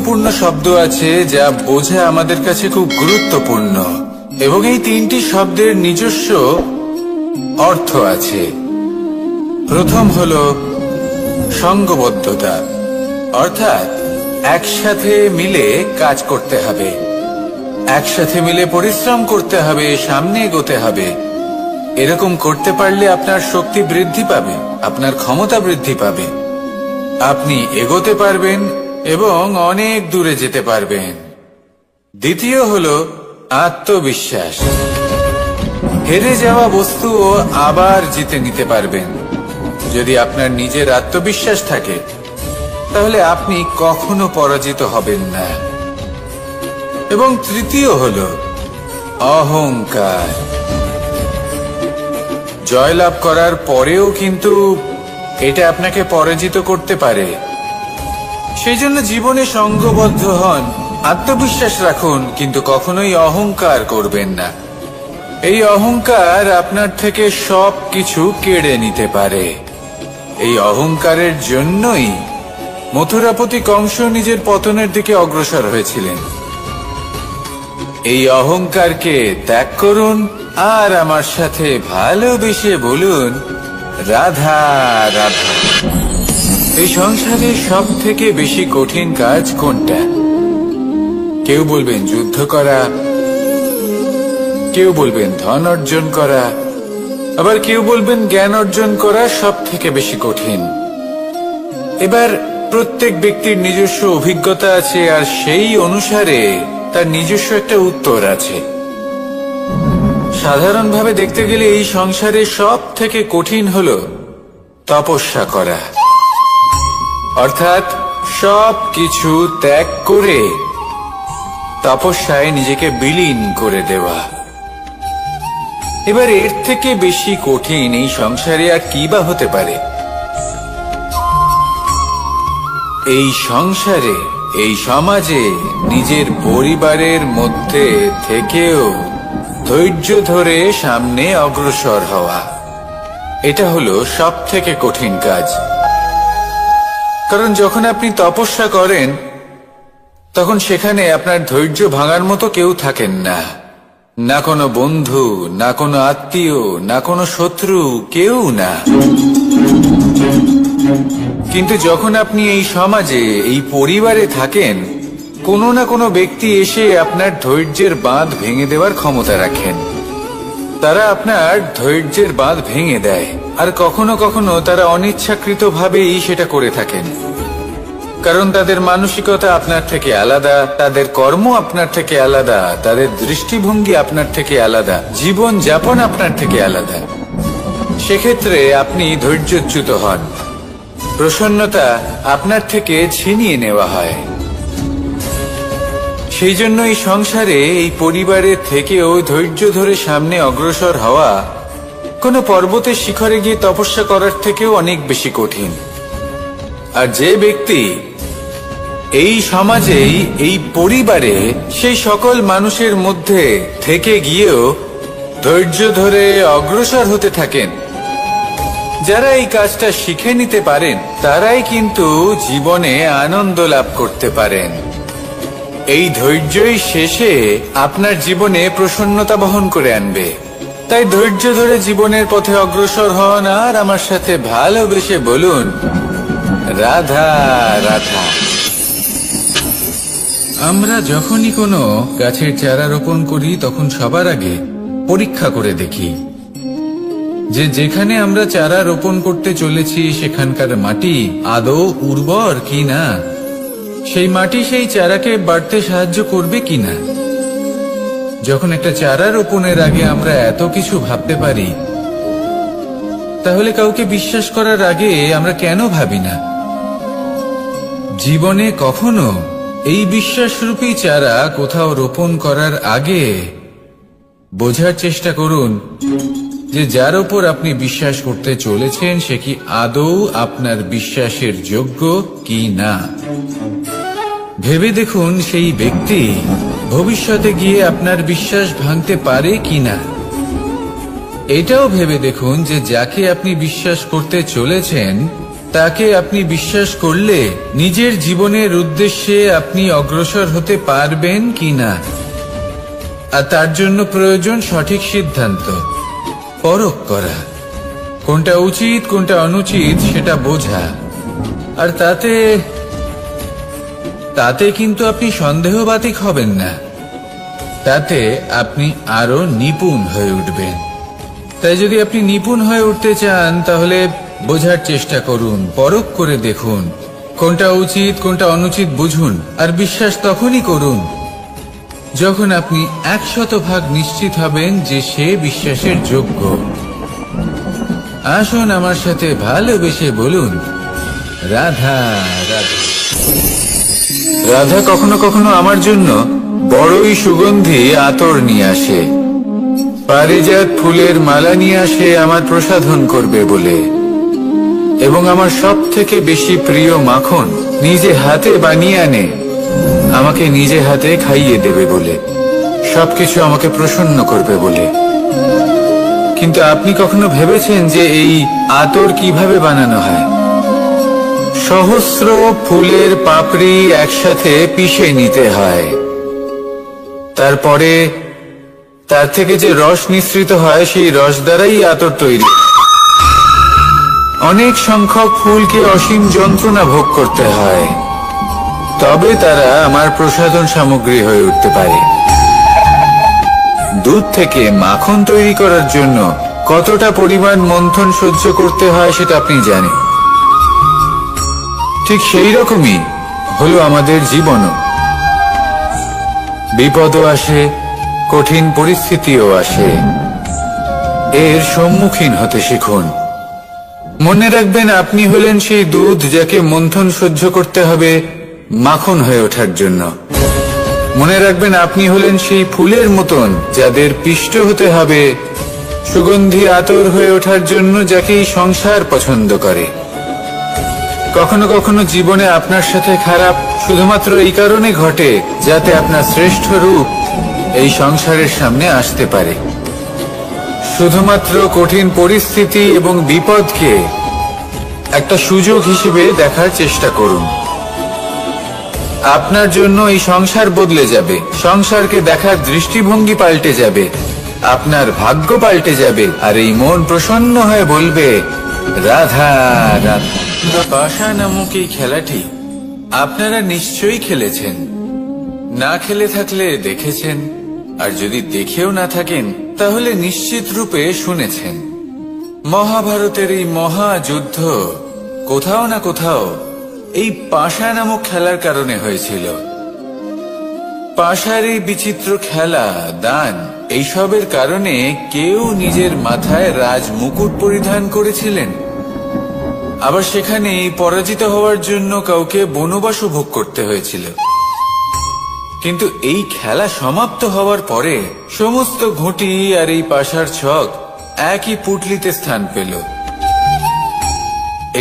গুরুত্বপূর্ণ শব্দ আছে যা বোঝা আমাদের কাছে খুব গুরুত্বপূর্ণ, এবং এই তিনটি শব্দের নিজস্ব অর্থ আছে। প্রথম হলো সঙ্গবদ্ধতা, অর্থাৎ একসাথে মিলে কাজ করতে হবে, একসাথে মিলে পরিশ্রম করতে হবে, সামনে এগোতে হবে। এরকম করতে পারলে আপনার শক্তি বৃদ্ধি পাবে, আপনার ক্ষমতা বৃদ্ধি পাবে, আপনি এগোতে পারবেন এবং অনেক দূরে যেতে পারবেন। দ্বিতীয় হলো আত্মবিশ্বাস। হেরে যাওয়া বস্তুও আবার জিতে নিতে পারবেন। যদি আপনার নিজের আত্মবিশ্বাস থাকে তাহলে আপনি কখনো পরাজিত হবেন না। এবং তৃতীয় হলো অহংকার। জয়লাভ করার পরেও কিন্তু এটা আপনাকে পরাজিত করতে পারে। সেই জন্য জীবনে সঙ্গবদ্ধ হন, আত্মবিশ্বাস রাখুন, কিন্তু কখনোই অহংকার করবেন না। এই অহংকার আপনার থেকে সবকিছু কেড়ে নিতে পারে। এই অহংকারের জন্যই মথুরাপতি কংস নিজের পতনের দিকে অগ্রসর হয়েছিলেন। এই অহংকারকে ত্যাগ করুন আর আমার সাথে ভালোবেসে বলুন, রাধা রাধা। এই সংসারে সব থেকে বেশি কঠিন কাজ কোনটা? কেউ বলবেন যুদ্ধ করা, কেউ বলবেন ধন অর্জন করা, আবার কেউ বলবেন জ্ঞান অর্জন করা সব থেকে বেশি কঠিন। এবার প্রত্যেক ব্যক্তির নিজস্ব অভিজ্ঞতা আছে, আর সেই অনুসারে তার নিজস্ব একটা উত্তর আছে। সাধারণভাবে দেখতে গেলে এই সংসারে সব থেকে কঠিন হলো তপস্যা করা, অর্থাৎ সব কিছু ত্যাগ করে তপস্যায় নিজেকে বিলীন করে দেওয়া। এবার এর থেকে বেশি কঠিন এই সংসারে আর কি বা হতে পারে? এই সংসারে, এই সমাজে, নিজের পরিবারের মধ্যে থেকেও ধৈর্য ধরে সামনে অগ্রসর হওয়া, এটা হলো সব থেকে কঠিন কাজ। কারণ যখন আপনি তপস্যা করেন তখন সেখানে আপনার ধৈর্য ভাঙার মতো কেউ থাকেন না, না কোনো বন্ধু, না কোনো আত্মীয়, না কোনো শত্রু, কেউ না। কিন্তু যখন আপনি এই সমাজে, এই পরিবারে থাকেন, কোনো না কোনো ব্যক্তি এসে আপনার ধৈর্যের বাঁধ ভেঙে দেওয়ার ক্ষমতা রাখেন। তারা আপনার ধৈর্যের বাঁধ ভেঙে দেয়, আর কখনো কখনো তারা অনিচ্ছাকৃতভাবেই সেটা করে থাকেন। কারণ তাদের মানসিকতা আপনার থেকে আলাদা, তাদের কর্ম আপনার থেকে আলাদা, তাদের দৃষ্টিভঙ্গি আপনার থেকে আলাদা, জীবন যাপন আপনার থেকে আলাদা। সেক্ষেত্রে আপনি ধৈর্যচ্যুত হন, প্রসন্নতা আপনার থেকে ছিনিয়ে নেওয়া হয়। সেই জন্য এই সংসারে, এই পরিবারের থেকেও ধৈর্য ধরে সামনে অগ্রসর হওয়া কোনো পর্বতের শিখরে গিয়ে তপস্যা করার থেকেও অনেক বেশি কঠিন। আর যে ব্যক্তি এই সমাজেই, এই পরিবারে, সেই সকল মানুষের মধ্যে থেকে গিয়েও ধৈর্য ধরে অগ্রসর হতে থাকেন, যারা এই কাজটা শিখে নিতে পারেন, তারাই কিন্তু জীবনে আনন্দ লাভ করতে পারেন। এই ধৈর্যই শেষে আপনার জীবনে প্রসন্নতা বহন করে আনবে। তাই ধৈর্য ধরে জীবনের পথে অগ্রসর হন আর আমার সাথে ভালোবেসে বলুন, রাধা রাধা। আমরা যখনই কোনো গাছের চারা রোপণ করি তখন সবার আগে পরীক্ষা করে দেখি যে যেখানে আমরা চারা রোপণ করতে চলেছি সেখানকার মাটি আদৌ উর্বর কি না, সেই মাটি সেই চারাকে বাড়তে সাহায্য করবে কিনা। যখন একটা চারা রোপণের আগে আমরা এত কিছু ভাবতে পারি, তাহলে কাউকে বিশ্বাস করার আগে আমরা কেন ভাবি না? জীবনে কখনো এই বিশ্বাসরূপী চারা কোথাও রোপণ করার আগে বোঝার চেষ্টা করুন যে যার ওপর আপনি বিশ্বাস করতে চলেছেন সে কি আদৌ আপনার বিশ্বাসের যোগ্য কি না। ভেবে দেখুন সেই ব্যক্তি ভবিষ্যতে গিয়ে আপনার বিশ্বাস ভাঙতে পারে কিনা। এটাও ভেবে দেখুন যে যাকে আপনি বিশ্বাস করতে চলেছেন তাকে আপনি বিশ্বাস করলে নিজের জীবনের উদ্দেশ্যে আপনি অগ্রসর হতে পারবেন কিনা। আর তার জন্য প্রয়োজন সঠিক সিদ্ধান্ত, পরখ করা, কোনটা উচিত কোনটা অনুচিত সেটা বোঝা। আর তাতে কিন্তু আপনি সন্দেহবাতিক হবেন না, তাতে আপনি আরো নিপুণ হয়ে উঠবেন। তাই যদি আপনি নিপুণ হয়ে উঠতে চান তাহলে বোঝার চেষ্টা করুন, পরখ করে দেখুন, কোনটা উচিত কোনটা অনুচিত বুঝুন। আর বিশ্বাস তখনই করুন যখন আপনি 100% নিশ্চিত হবেন যে সে বিশ্বাসের যোগ্য। আসুন আমার সাথে ভালোবেসে বলুন, রাধা রাধা। রাধা কখনো কখনো আমার জন্য বড়ই সুগন্ধি আতর নিয়ে আসে, পারিজাত ফুলের মালা নিয়ে আসে আমার প্রসাধন করবে বলে, এবং আমার সব থেকে বেশি প্রিয় মাখন নিজে হাতে বানিয়ে আনে আমাকে নিজে হাতে খাইয়ে দেবে বলে, সবকিছু আমাকে প্রসন্ন করবে বলে। কিন্তু আপনি কখনো ভেবেছেন যে এই আতর কিভাবে বানানো হয়? সহস্র ফুলের পাপড়ি একসাথে পিষে নিতে হয়, তারপরে তার থেকে যে রস নিঃসৃত হয় সেই রস দ্বারাই আতর তৈরি। অনেক সংখ্যক ফুলকে অসীম যন্ত্রণা ভোগ করতে হয়, তবে তারা আমার প্রসাধন সামগ্রী হয়ে উঠতে পারে। দুধ থেকে মাখন তৈরি করার জন্য কতটা পরিমাণ মন্থন সহ্য করতে হয় সেটা আপনি জানেন। ঠিক সেই রকমই হলো আমাদের জীবনও। বিপদও আসে, কঠিন পরিস্থিতিও আসে, এর সম্মুখীন হতে শিখুন। মনে রাখবেন আপনি হলেন সেই দুধ যাকে মন্থন সহ্য করতে হবে মাখন হয়ে ওঠার জন্য। মনে রাখবেন আপনি হলেন সেই ফুলের মতন যাদের পিষ্ট হতে হবে সুগন্ধি আতর হয়ে ওঠার জন্য, যাকে এই সংসার পছন্দ করে। কখনো কখনো জীবনে আপনার সাথে খারাপ শুধুমাত্র এই কারণে ঘটে যাতে আপনার শ্রেষ্ঠ রূপ এই সংসারের সামনে আসতে পারে। শুধুমাত্র কঠিন পরিস্থিতি এবং বিপদকে একটা সুযোগ হিসেবে দেখার চেষ্টা করুন। আপনার জন্য এই সংসার বদলে যাবে, সংসারকে দেখার দৃষ্টিভঙ্গি পাল্টে যাবে, আপনার ভাগ্য পাল্টে যাবে, আর এই মন প্রসন্ন হয়ে বলবে, রাধা রাধা। পাশা নামক এই খেলাটি আপনারা নিশ্চয়ই খেলেছেন, না খেলে থাকলে দেখেছেন, আর যদি দেখেও না থাকেন তাহলে নিশ্চিত রূপে শুনেছেন। মহাভারতের এই মহাযুদ্ধ কোথাও না কোথাও এই পাশা নামক খেলার কারণে হয়েছিল। পাশার এই বিচিত্র খেলা, দান, এইসবের কারণে কেউ নিজের মাথায় রাজ মুকুট পরিধান করেছিলেন, আবার সেখানে পরাজিত হওয়ার জন্য কাউকে বনবাসও ভোগ করতে হয়েছিল। কিন্তু এই খেলা সমাপ্ত হওয়ার পরে সমস্ত ঘুঁটি আর এই পাশার ছক একই পুটলিতে স্থান পেল।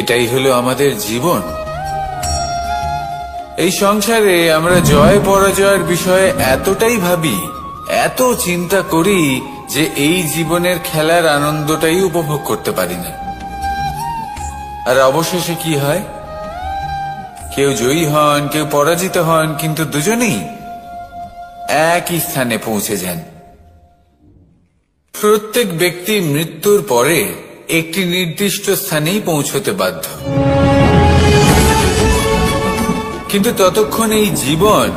এটাই হলো আমাদের জীবন। এই সংসারে আমরা জয় পরাজয়ের বিষয়ে এতটাই ভাবি, এত চিন্তা করি যে এই জীবনের খেলার আনন্দটাই উপভোগ করতে পারি না। আর অবশেষে কি হয়? কেউ জয়ী হন, কেউ পরাজিত হন, কিন্তু দুজনেই একই স্থানে পৌঁছে যান। প্রত্যেক ব্যক্তি মৃত্যুর পরে একটি নির্দিষ্ট স্থানেই পৌঁছতে বাধ্য, কিন্তু ততক্ষণ এই জীবন,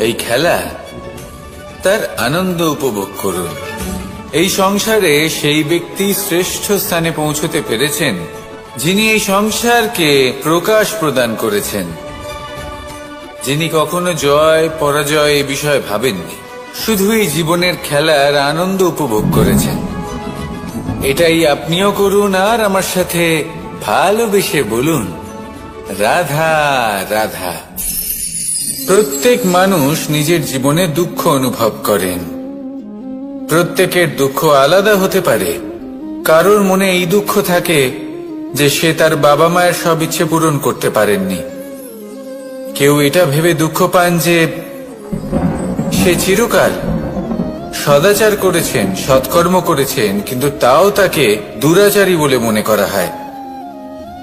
এই খেলা, তার আনন্দ উপভোগ করুন। এই সংসারে সেই ব্যক্তি শ্রেষ্ঠ স্থানে পৌঁছতে পেরেছেন যিনি এই সংসারকে প্রকাশ প্রদান করেছেন, যিনি কখনো জয় পরাজয় এ বিষয়ে ভাবেননি, শুধু এই জীবনের খেলার আনন্দ উপভোগ করেছেন। এটাই আপনিও করুন, আর আমার সাথে ভালোবেসে বলুন, রাধা রাধা। প্রত্যেক মানুষ নিজের জীবনে দুঃখ অনুভব করেন। প্রত্যেকের দুঃখ আলাদা হতে পারে। কারোর মনে এই দুঃখ থাকে যে সে তার বাবা মায়ের সব ইচ্ছে পূরণ করতে পারেননি। কেউ এটা ভেবে দুঃখ পান যে সে চিরকাল সদাচার করেছেন, সৎকর্ম করেছেন, কিন্তু তাও তাকে দুরাচারী বলে মনে করা হয়।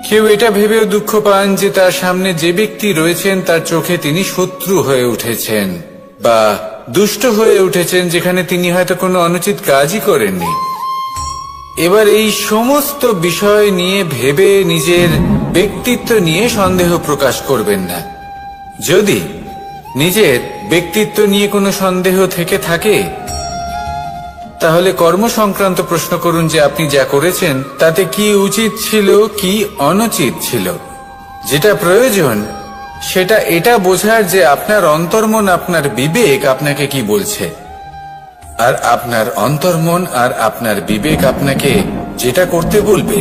কেউ এটা ভেবেও দুঃখ পান যে তার সামনে যে ব্যক্তি রয়েছেন তার চোখে তিনি শত্রু হয়ে উঠেছেন বা দুষ্ট হয়ে উঠেছেন, যেখানে তিনি হয়তো কোনো অনুচিত কাজই করেননি। এবার এই সমস্ত বিষয় নিয়ে ভেবে নিজের ব্যক্তিত্ব নিয়ে সন্দেহ প্রকাশ করবেন না। যদি নিজের ব্যক্তিত্ব নিয়ে কোনো সন্দেহ থেকে থাকে, তাহলে কর্ম সংক্রান্ত প্রশ্ন করুন যে আপনি যা করেছেন তাতে কি উচিত ছিল, কি অনুচিত ছিল। যেটা প্রয়োজন সেটা এটা বোঝার যে আপনার অন্তর্মন, আপনার বিবেক আপনাকে কি বলছে, আর আপনার অন্তর্মন আর আপনার বিবেক আপনাকে যেটা করতে বলবে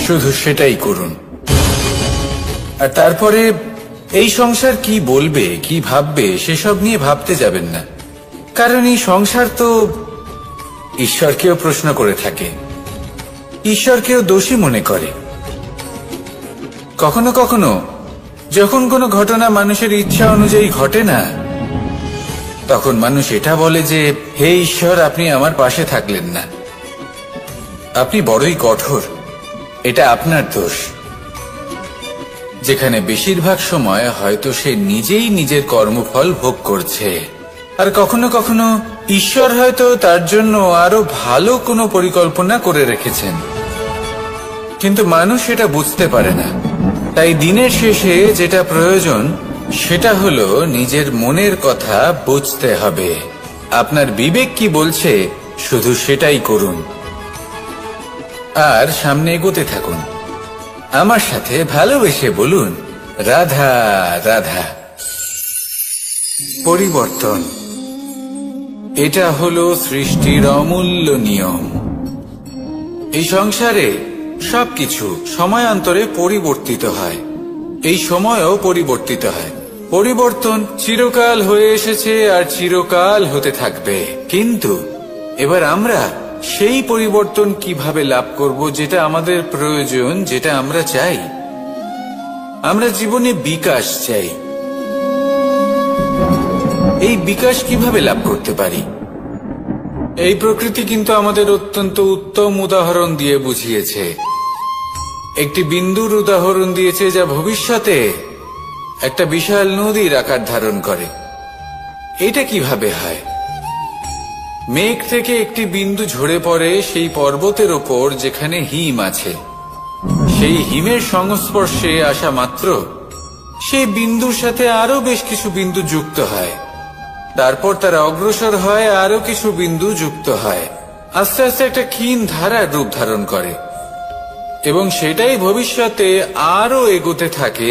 শুধু সেটাই করুন। আর তারপরে এই সংসার কি বলবে, কি ভাববে সেসব নিয়ে ভাবতে যাবেন না, কারণ এই সংসার তো ঈশ্বরকেও প্রশ্ন করে থাকে, ঈশ্বরকেও দোষী মনে করে। কখনো কখনো যখন কোনো ঘটনা মানুষের ইচ্ছা অনুযায়ী ঘটে না, তখন মানুষ এটা বলে যে হে ঈশ্বর, আপনি আমার পাশে থাকলেন না, আপনি বড়ই কঠোর, এটা আপনার দোষ। যেখানে বেশিরভাগ সময় হয়তো সে নিজেই নিজের কর্মফল ভোগ করছে। আর কখনো কখনো ঈশ্বর হয়তো তার জন্য আরো ভালো কোনো পরিকল্পনা করে রেখেছেন, কিন্তু মানুষ এটা বুঝতে পারে না। তাই দিনের শেষে যেটা প্রয়োজন সেটা হলো নিজের মনের কথা বুঝতে হবে। আপনার বিবেক কি বলছে শুধু সেটাই করুন, আর সামনে এগোতে থাকুন। আমার সাথে ভালোবেসে বলুন, রাধা রাধা। পরিবর্তন, এটা হলো সৃষ্টির অমূল্য নিয়ম। এই সংসারে সবকিছু সময়ান্তরে পরিবর্তিত হয়, এই সময়ও পরিবর্তিত হয়। পরিবর্তন চিরকাল হয়ে এসেছে আর চিরকাল হতে থাকবে। কিন্তু এবার আমরা সেই পরিবর্তন কিভাবে লাভ করব, যেটা আমাদের প্রয়োজন, যেটা আমরা চাই। আমরা জীবনে বিকাশ চাই। এই বিকাশ কিভাবে লাভ করতে পারি? এই প্রকৃতি কিন্তু আমাদের অত্যন্ত উত্তম উদাহরণ দিয়ে বুঝিয়েছে। একটি বিন্দুর উদাহরণ দিয়েছে যা ভবিষ্যতে একটা বিশাল নদীর আকার ধারণ করে। এটা কিভাবে হয়? মেঘ থেকে একটি বিন্দু ঝরে পড়ে সেই পর্বতের ওপর যেখানে হিম আছে। সেই হিমের সংস্পর্শে আসা মাত্র সেই বিন্দুর সাথে আরো বেশ কিছু বিন্দু যুক্ত হয়। তারপর তারা অগ্রসর হয়, আরো কিছু বিন্দু যুক্ত হয়, আস্তে আস্তে একটা ক্ষীণ ধারার রূপ ধারণ করে, এবং সেটাই ভবিষ্যতে আরো এগোতে থাকে।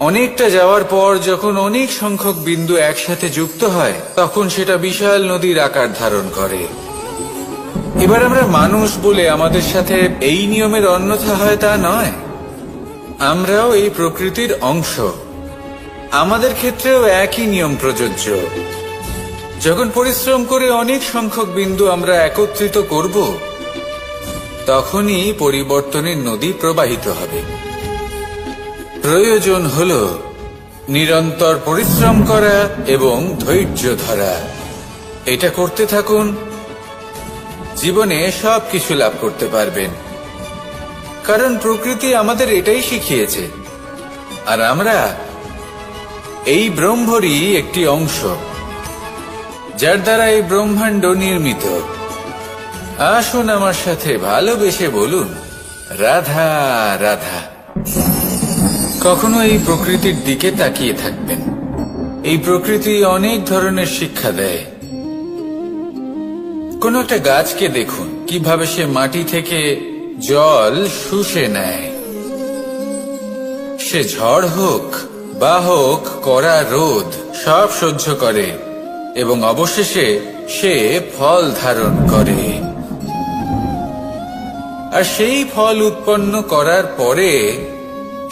অনেকটা যাওয়ার পর যখন অনেক সংখ্যক বিন্দু একসাথে যুক্ত হয়, তখন সেটা বিশাল নদীর আকার ধারণ করে। এবার আমরা মানুষ বলে আমাদের সাথে এই নিয়মের অন্যথা হয় তা নয়। আমরাও এই প্রকৃতির অংশ, আমাদের ক্ষেত্রেও একই নিয়ম প্রযোজ্য। যখন পরিশ্রম করে অনেক সংখ্যক বিন্দু আমরা একত্রিত করব, তখনই পরিবর্তনের নদী প্রবাহিত হবে। প্রয়োজন হল নিরন্তর পরিশ্রম করা এবং ধৈর্য ধরা। এটা করতে থাকুন, জীবনে সবকিছু লাভ করতে পারবেন। কারণ প্রকৃতি আমাদের এটাই শিখিয়েছে, আর আমরা এই ব্রহ্মরই একটি অংশ, যার দ্বারা এই ব্রহ্মাণ্ড নির্মিত। আসুন আমার সাথে ভালোবেসে বলুন, রাধা রাধা। কখনো এই প্রকৃতির দিকে তাকিয়ে থাকবেন। এই প্রকৃতি অনেক ধরনের শিক্ষা দেয়। কোন একটা গাছকে দেখুন কিভাবে সে মাটি থেকে জল শুষে নেয়। সে ঝড় হোক বা হোক কড়া রোদ, সব সহ্য করে এবং অবশেষে সে ফল ধারণ করে। আর সেই ফল উৎপন্ন করার পরে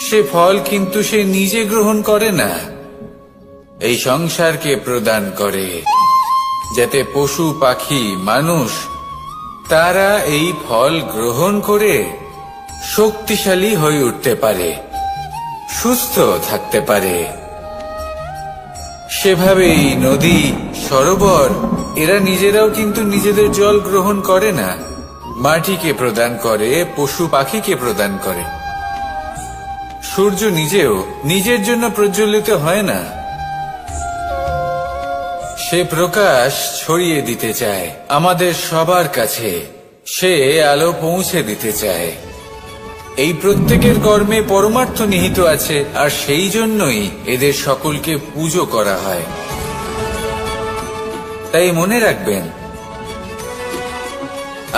সে ফল কিন্তু সে নিজে গ্রহণ করে না, এই সংসারকে প্রদান করে, যাতে পশু পাখি মানুষ তারা এই ফল গ্রহণ করে শক্তিশালী হয়ে উঠতে পারে, সুস্থ থাকতে পারে। সেভাবেই নদী, সরোবর এরা নিজেরাও কিন্তু নিজেদের জল গ্রহণ করে না, মাটিকে প্রদান করে, পশু পাখিকে প্রদান করে। সূর্য নিজেও নিজের জন্য প্রজ্বলিত হয় না, সে প্রকাশ ছড়িয়ে দিতে চায় আমাদের সবার কাছে, সে আলো পৌঁছে দিতে চায়। এই প্রত্যেকের কর্মে পরমার্থ নিহিত আছে, আর সেই জন্যই এদের সকলকে পুজো করা হয়। তাই মনে রাখবেন,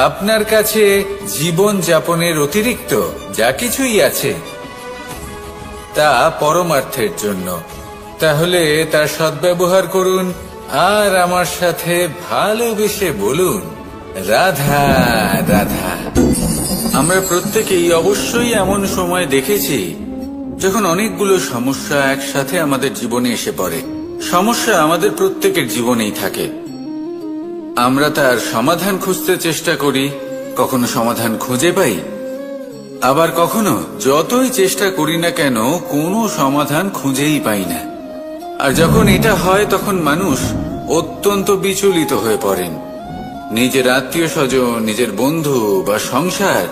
আপনার কাছে জীবন যাপনের অতিরিক্ত যা কিছুই আছে তা পরমার্থের জন্য। তাহলে তার সদ্ব্যবহার করুন আর আমার সাথে ভালোবেসে বলুন, রাধা রাধা। আমরা প্রত্যেকেই অবশ্যই এমন সময় দেখেছি যখন অনেকগুলো সমস্যা একসাথে আমাদের জীবনে এসে পড়ে। সমস্যা আমাদের প্রত্যেকের জীবনেই থাকে, আমরা তার সমাধান খুঁজতে চেষ্টা করি, কখনো সমাধান খুঁজে পাই, আবার কখনো যতই চেষ্টা করি না কেন কোনো সমাধান খুঁজেই পাই না। আর যখন এটা হয় তখন মানুষ অত্যন্ত বিচলিত হয়ে পড়েন। নিজের আত্মীয় স্বজন, নিজের বন্ধু বা সংসার,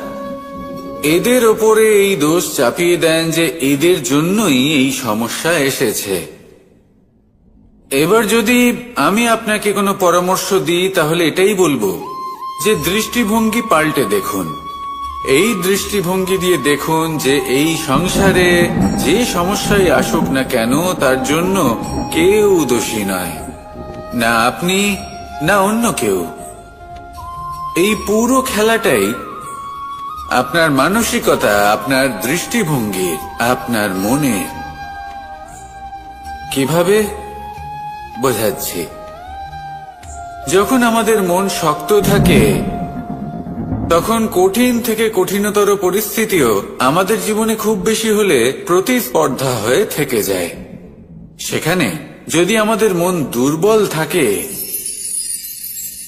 এদের ওপরে এই দোষ চাপিয়ে দেন যে এদের জন্যই এই সমস্যা এসেছে। এবার যদি আমি আপনাকে কোনো পরামর্শ দিই তাহলে এটাই বলবো যে দৃষ্টিভঙ্গি পাল্টে দেখুন। এই দৃষ্টিভঙ্গি দিয়ে দেখুন যে এই সংসারে যে সমস্যায় আসুক না কেন তার জন্য কেউ দোষী নয়, না আপনি না অন্য কেউ। এই পুরো খেলাটাই আপনার মানসিকতা, আপনার দৃষ্টিভঙ্গি, আপনার মনে। কিভাবে বোঝাচ্ছি, যখন আমাদের মন শক্ত থাকে তখন কঠিন থেকে কঠিনতর পরিস্থিতিও আমাদের জীবনে খুব বেশি হলে প্রতিস্পর্ধা হয়ে থেকে যায়। সেখানে যদি আমাদের মন দুর্বল থাকে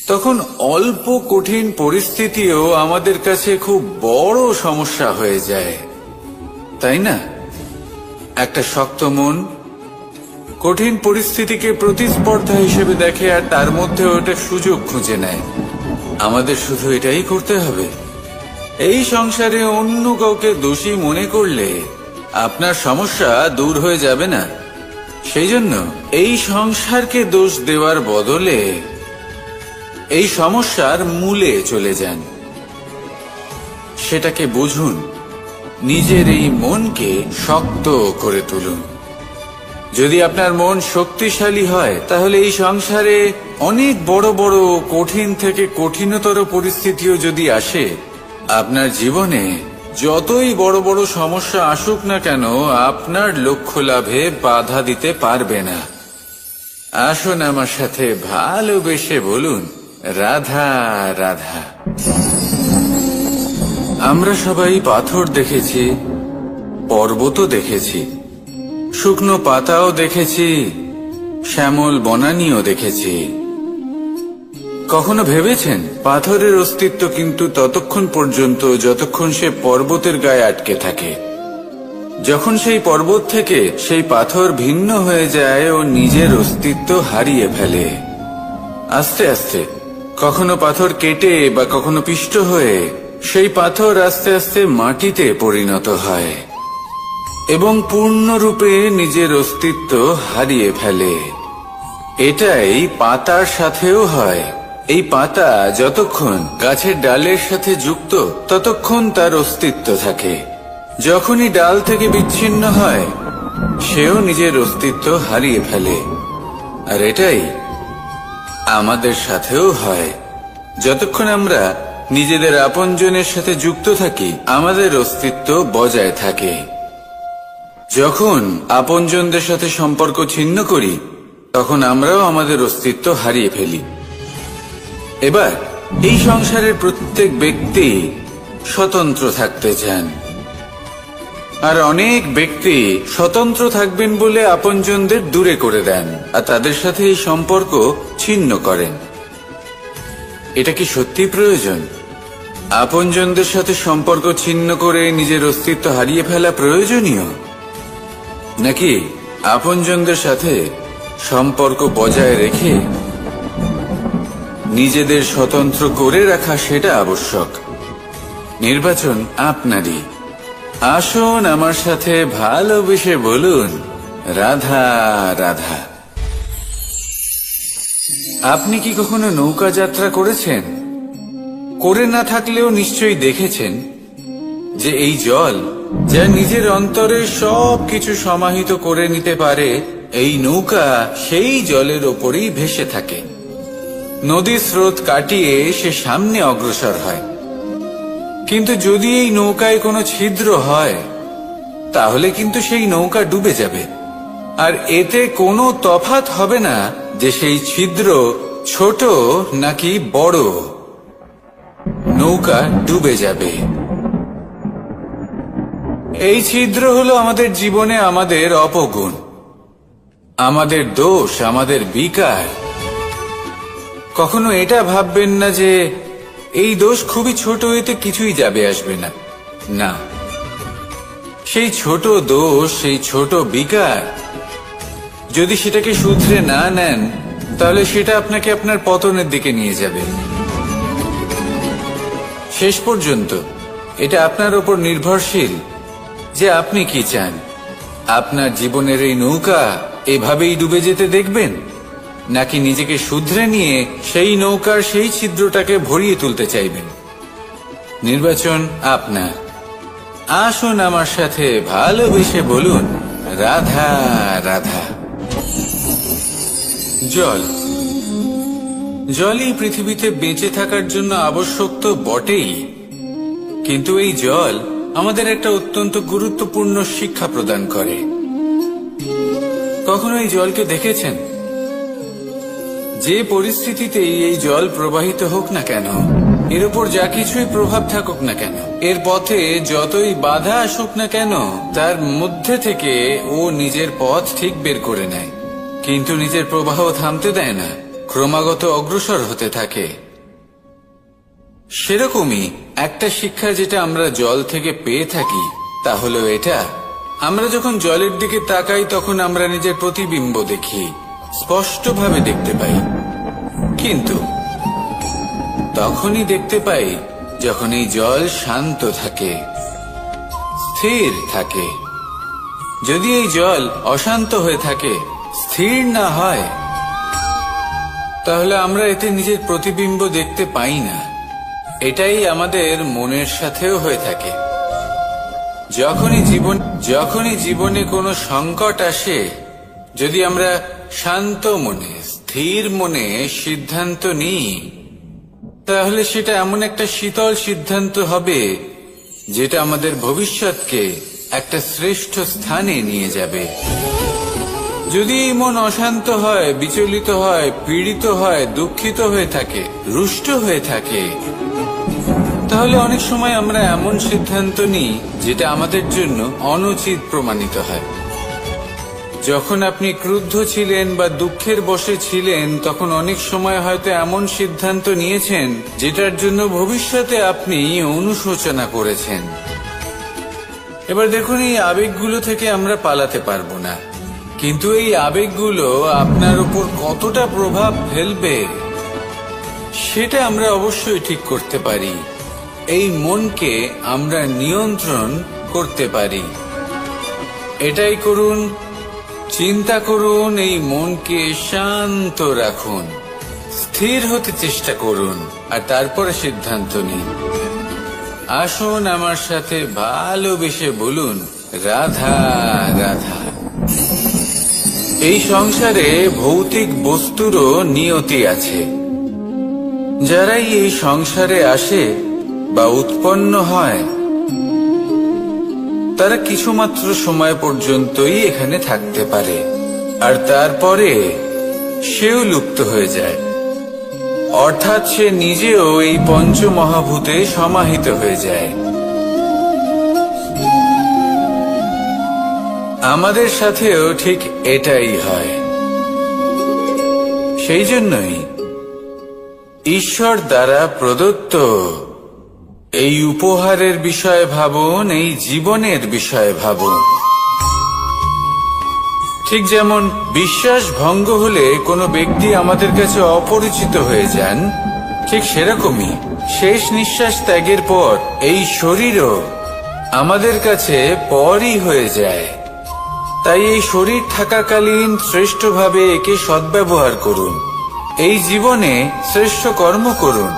তখন অল্প কঠিন পরিস্থিতিও আমাদের কাছে খুব বড় সমস্যা হয়ে যায়, তাই না? একটা শক্ত মন কঠিন পরিস্থিতিকে প্রতিস্পর্ধা হিসেবে দেখে আর তার মধ্যে ওটা সুযোগ খুঁজে নেয়। আমাদের শুধু এটাই করতে হবে। এই সংসারে অন্য কাউকে দোষী মনে করলে আপনার সমস্যা দূর হয়ে যাবে না। সেই জন্য এই সংসারকে দোষ দেওয়ার বদলে এই সমস্যার মূলে চলে যান, সেটাকে বুঝুন, নিজের এই মনকে শক্ত করে তুলুন। যদি আপনার মন শক্তিশালী হয় তাহলে এই সংসারে অনেক বড় বড় কঠিন থেকে কঠিনতর পরিস্থিতিও যদি আসে, আপনার জীবনে যতই বড় বড় সমস্যা আসুক না কেন আপনার লক্ষ্য লাভে বাধা দিতে পারবে না। আসুন আমার সাথে ভালোবেসে বলুন, রাধা রাধা। আমরা সবাই পাথর দেখেছি, পর্বতও দেখেছি, শুকনো পাতাও দেখেছি, শ্যামল বনানীও দেখেছি। কখনো ভেবেছেন পাথরের অস্তিত্ব কিন্তু ততক্ষণ পর্যন্ত যতক্ষণ সে পর্বতের গায়ে আটকে থাকে। যখন সেই পর্বত থেকে সেই পাথর ভিন্ন হয়ে যায় ও নিজের অস্তিত্ব হারিয়ে ফেলে। আস্তে আস্তে কখনো পাথর কেটে বা কখনো পিষ্ট হয়ে সেই পাথর আস্তে আস্তে মাটিতে পরিণত হয় এবং পূর্ণরূপে নিজের অস্তিত্ব হারিয়ে ফেলে। এটাই পাতার সাথেও হয়। এই পাতা যতক্ষণ গাছের ডালের সাথে যুক্ত ততক্ষণ তার অস্তিত্ব থাকে। যখনই ডাল থেকে বিচ্ছিন্ন হয় সেও নিজের অস্তিত্ব হারিয়ে ফেলে। আর এটাই আমাদের সাথেও হয়। যতক্ষণ আমরা নিজেদের আপনজনের সাথে যুক্ত থাকি আমাদের অস্তিত্ব বজায় থাকে। যখন আপনজনদের সাথে সম্পর্ক ছিন্ন করি তখন আমরাও আমাদের অস্তিত্ব হারিয়ে ফেলি। এবার এই সংসারের প্রত্যেক ব্যক্তি স্বতন্ত্র থাকতে চান, আর অনেক ব্যক্তি স্বতন্ত্র থাকবেন বলে আপনজনদের দূরে করে দেন আর তাদের সাথে এই সম্পর্ক ছিন্ন করেন। এটা কি সত্যি প্রয়োজন? আপনজনদের সাথে সম্পর্ক ছিন্ন করে নিজের অস্তিত্ব হারিয়ে ফেলা প্রয়োজনীয়, নাকি আপনজনদের সাথে সম্পর্ক বজায় রেখে নিজেদের স্বতন্ত্র করে রাখা সেটা আবশ্যক? নির্বাচন আপনারই। আসুন আমার সাথে ভালোবেসে বলুন, রাধা রাধা। আপনি কি কখনো নৌকা যাত্রা করেছেন? করে না থাকলেও নিশ্চয়ই দেখেছেন যে এই জল, যা নিজের অন্তরে সব কিছু সমাহিত করে নিতে পারে, এই নৌকা সেই জলের ওপরেই ভেসে থাকে। নদীর স্রোত কাটিয়ে সে সামনে অগ্রসর হয়। কিন্তু যদি এই নৌকায় কোনো ছিদ্র হয়, তাহলে কিন্তু সেই নৌকা ডুবে যাবে। আর এতে কোনো তফাৎ হবে না যে সেই ছিদ্র ছোট নাকি বড়, নৌকা ডুবে যাবে। এই ছিদ্র হলো আমাদের জীবনে আমাদের অপগুণ, আমাদের দোষ, আমাদের বিকার। কখনো এটা ভাববেন না যে এই দোষ খুবই ছোট, এতে কিছুই যাবে আসবে না। না, সেই ছোট দোষ, সেই ছোট বিকার, যদি সেটাকে শুধরে না নেন, তাহলে সেটা আপনাকে আপনার পতনের দিকে নিয়ে যাবে। শেষ পর্যন্ত এটা আপনার উপর নির্ভরশীল যে আপনি কি চান। আপনার জীবনের এই নৌকা এভাবেই ডুবে যেতে দেখবেন, নাকি নিজেকে শুধরে নিয়ে সেই নৌকার সেই ছিদ্রটাকে ভরিয়ে তুলতে চাইবেন? নির্বাচন আপনার। আসুন আমার সাথে ভালোবেসে বলুন, রাধা রাধা। জল, জলই পৃথিবীতে বেঁচে থাকার জন্য আবশ্যক তো বটেই, কিন্তু এই জল আমাদের একটা অত্যন্ত গুরুত্বপূর্ণ শিক্ষা প্রদান করে। কখনো এই জলকে দেখেছেন? যে পরিস্থিতিতেই এই জল প্রবাহিত হোক না কেন, এর উপর যা কিছুই প্রভাব থাকুক না কেন, এর পথে যতই বাধা আসুক না কেন, তার মধ্যে থেকে ও নিজের পথ ঠিক বের করে নেয়, কিন্তু নিজের প্রবাহ থামতে দেয় না, ক্রমাগত অগ্রসর হতে থাকে। সেরকমই একটা শিক্ষা যেটা আমরা জল থেকে পেয়ে থাকি, তা হলো এটা: আমরা যখন জলের দিকে তাকাই, তখন আমরা নিজের প্রতিবিম্ব দেখি, স্পষ্টভাবে দেখতে পাই। কিন্তু তখনই দেখতে পাই যখন এই জল শান্ত থাকে, স্থির থাকে। যদি এই জল অশান্ত হয়ে থাকে, স্থির না হয়, তাহলে আমরা এতে নিজের প্রতিবিম্ব দেখতে পাই না। এটাই আমাদের মনের সাথেও হয়ে থাকে। যখনই জীবনে কোনো সংকট আসে, যদি আমরা শান্ত মনে, স্থির মনে সিদ্ধান্ত নিই, তাহলে সেটা এমন একটা শীতল সিদ্ধান্ত হবে যেটা আমাদের ভবিষ্যৎকে একটা শ্রেষ্ঠ স্থানে নিয়ে যাবে। যদি এই মন অশান্ত হয়, বিচলিত হয়, পীড়িত হয়, দুঃখিত হয়ে থাকে, রুষ্ট হয়ে থাকে, তাহলে অনেক সময় আমরা এমন সিদ্ধান্ত নিই যেটা আমাদের জন্য অনুচিত প্রমাণিত হয়। যখন আপনি ক্রুদ্ধ ছিলেন বা দুঃখের বশে ছিলেন, তখন অনেক সময় হয়তো এমন সিদ্ধান্ত নিয়েছেন যেটার জন্য ভবিষ্যতে আপনি অনুশোচনা করেছেন। এবার দেখুন, এই আবেগগুলো থেকে আমরা পালাতে পারবো না, কিন্তু এই আবেগগুলো আপনার উপর কতটা প্রভাব ফেলবে সেটা আমরা অবশ্যই ঠিক করতে পারি। এই মনকে আমরা নিয়ন্ত্রণ করতে পারি। এটাই করুন, চিন্তা করুন, এই মনকে শান্ত রাখুন, স্থির হতে চেষ্টা করুন, আর তারপরে সিদ্ধান্ত নিন। আসুন আমার সাথে ভালোবেসে বলুন, রাধা রাধা। এই সংসারে ভৌতিক বস্তুরও নিয়তি আছে। যারাই এই সংসারে আসে বা উৎপন্ন হয়, তারা কিছুমাত্র সময় পর্যন্তই এখানে থাকতে পারে, আর তারপরে সেও লুপ্ত হয়ে যায়। অর্থাৎ সে নিজেও এই পঞ্চমহাভূতে সমাহিত হয়ে যায়। আমাদের সাথেও ঠিক এটাই হয়। সেই জন্যই ঈশ্বর দ্বারা প্রদত্ত এই উপহারের বিষয়ে ভাবুন, এই জীবনের বিষয়ে ভাবুন। ঠিক যেমন বিশ্বাস ভঙ্গ হলে কোনো ব্যক্তি আমাদের কাছে অপরিচিত হয়ে যান, ঠিক সেরকমই শেষ নিঃশ্বাস ত্যাগের পর এই শরীরও আমাদের কাছে পরই হয়ে যায়। তাই এই শরীর থাকাকালীন শ্রেষ্ঠভাবে একে সদ্ব্যবহার করুন। এই জীবনে শ্রেষ্ঠ কর্ম করুন।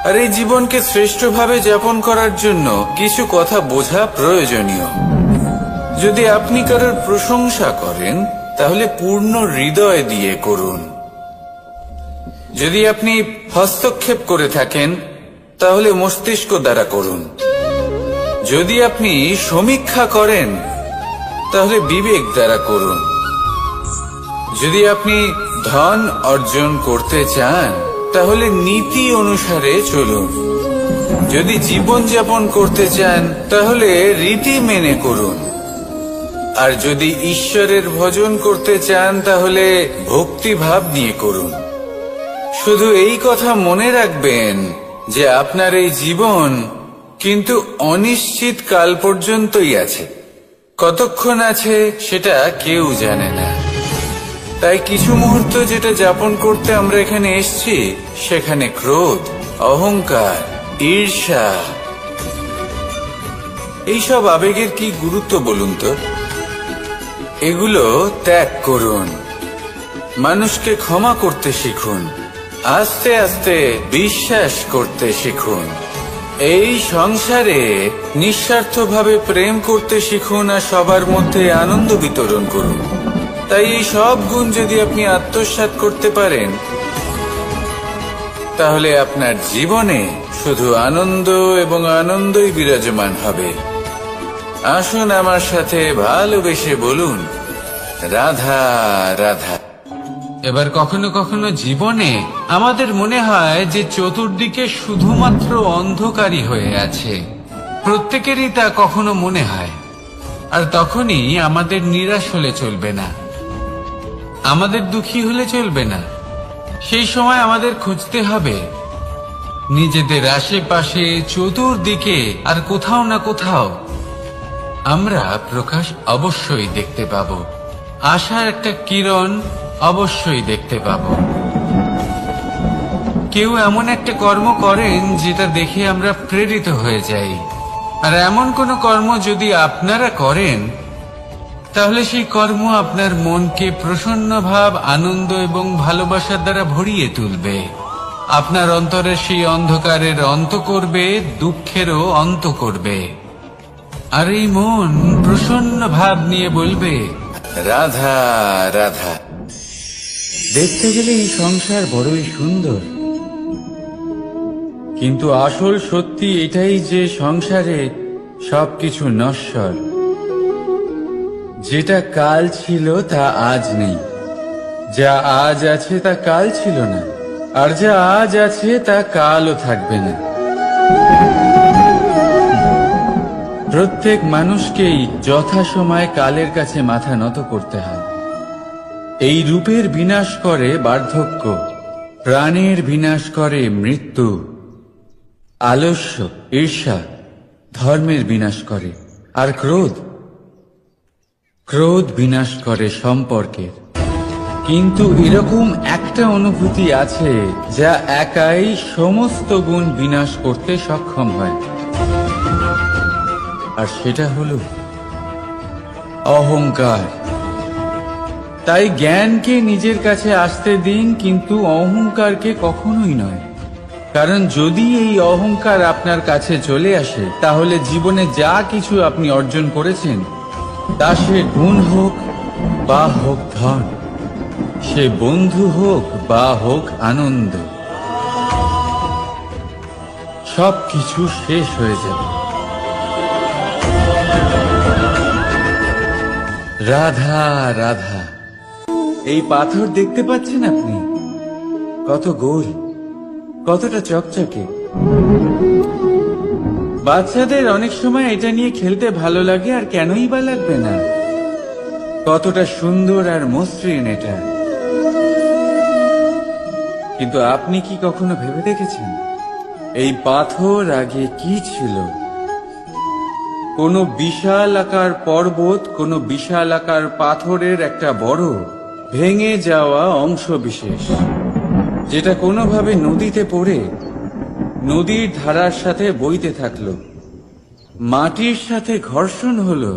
আর এই জীবনকে শ্রেষ্ঠভাবে যাপন করার জন্য কিছু কথা বোঝা প্রয়োজনীয়। যদি আপনি কারোর প্রশংসা করেন তাহলে পূর্ণ হৃদয় দিয়ে করুন। যদি আপনি হস্তক্ষেপ করে থাকেন তাহলে মস্তিষ্ক দ্বারা করুন। যদি আপনি সমীক্ষা করেন তাহলে বিবেক দ্বারা করুন। যদি আপনি ধন অর্জন করতে চান তাহলে নীতি অনুসারে চলুন। যদি জীবন যাপন করতে চান তাহলে রীতি মেনে করুন। আর যদি ঈশ্বরের ভজন করতে চান তাহলে ভক্তিভাব নিয়ে করুন। শুধু এই কথা মনে রাখবেন যে আপনার এই জীবন কিন্তু অনিশ্চিত কাল পর্যন্তই আছে। কতক্ষণ আছে সেটা কেউ জানে না। তাই কিছু মুহূর্ত যেটা যাপন করতে আমরা এখানে এসেছি সেখানে ক্রোধ, অহংকার, ঈর্ষা এইসব আবেগের কি গুরুত্ব বলুন তো? এগুলো ত্যাগ করুন। মানুষকে ক্ষমা করতে শিখুন। আস্তে আস্তে বিশ্বাস করতে শিখুন। এই সংসারে নিঃস্বার্থভাবে প্রেম করতে শিখুন আর সবার মধ্যে আনন্দ বিতরণ করুন। তাই এই সব গুণ যদি আপনি আত্মসাৎ করতে পারেন তাহলে আপনার জীবনে শুধু আনন্দ এবং আনন্দই বিরাজমান হবে। আসুন আমার সাথে ভালোবেসে বলুন, রাধা রাধা। এবার কখনো কখনো জীবনে আমাদের মনে হয় যে চতুর্দিকে শুধুমাত্র অন্ধকারই হয়ে আছে। প্রত্যেকেরই তা কখনো মনে হয়। আর তখনই আমাদের নিরাশ হলে চলবে না, আমাদের দুঃখী হলে চলবে না। সেই সময় আমাদের খুঁজতে হবে নিজেদের আশেপাশে, চতুর্দিকে আর কোথাও না কোথাও আমরা প্রকাশ অবশ্যই দেখতে পাব। আশার একটা কিরণ অবশ্যই দেখতে পাব। কেউ এমন একটা কর্ম করেন যেটা দেখে আমরা প্রেরিত হয়ে যাই। আর এমন কোন কর্ম যদি আপনারা করেন তাহলে সেই কর্ম আপনার মনকে প্রসন্ন ভাব, আনন্দ এবং ভালোবাসার দ্বারা ভরিয়ে তুলবে। আপনার অন্তরের সেই অন্ধকারের অন্ত করবে, দুঃখেরও অন্ত করবে। আর এই মন প্রসন্ন ভাব নিয়ে বলবে, রাধা রাধা। দেখতে গেলে এই সংসার বড়ই সুন্দর, কিন্তু আসল সত্যি এটাই যে সংসারে সবকিছু নশ্বর। যেটা কাল ছিল তা আজ নেই, যা আজ আছে তা কাল ছিল না, আর যা আজ আছে তা কালও থাকবে না। প্রত্যেক মানুষকেই যথাসময়ে কালের কাছে মাথা নত করতে হয়। এই রূপের বিনাশ করে বার্ধক্য, প্রাণের বিনাশ করে মৃত্যু। আলস্য, ঈর্ষা ধর্মের বিনাশ করে, আর ক্রোধ বিনাশ করে সম্পর্কের। কিন্তু এরকম একটা অনুভূতি আছে যা একাই সমস্ত গুণ বিনাশ করতে সক্ষম হয়, আর সেটা হলো অহংকার। তাই জ্ঞানকে নিজের কাছে আসতে দিন, কিন্তু অহংকারকে কখনোই নয়। কারণ যদি এই অহংকার আপনার কাছে চলে আসে তাহলে জীবনে যা কিছু আপনি অর্জন করেছেন, তা সে গুণ হোক বা হোক ধন, সে বন্ধু হোক বা হোক আনন্দ, সবকিছু শেষ হয়ে যাবে। রাধা রাধা। এই পাথর দেখতে পাচ্ছেন আপনি? কত গোল, কতটা চকচকে। বাচ্চাদের অনেক সময় এটা নিয়ে খেলতে ভালো লাগে, আর কেনই বা লাগবে না। কতটা সুন্দর আর মসৃণ এটা। কিন্তু আপনি কি কখনো ভেবে দেখেছেন এই পাথর আগে কি ছিল? কোন বিশাল আকার পর্বত, কোন বিশাল আকার পাথরের একটা বড় ভেঙে যাওয়া অংশ বিশেষ, যেটা কোনোভাবে নদীতে পড়ে নদীর ধারার সাথে বইতে থাকলো, মাটির সাথে ঘর্ষণ হলো,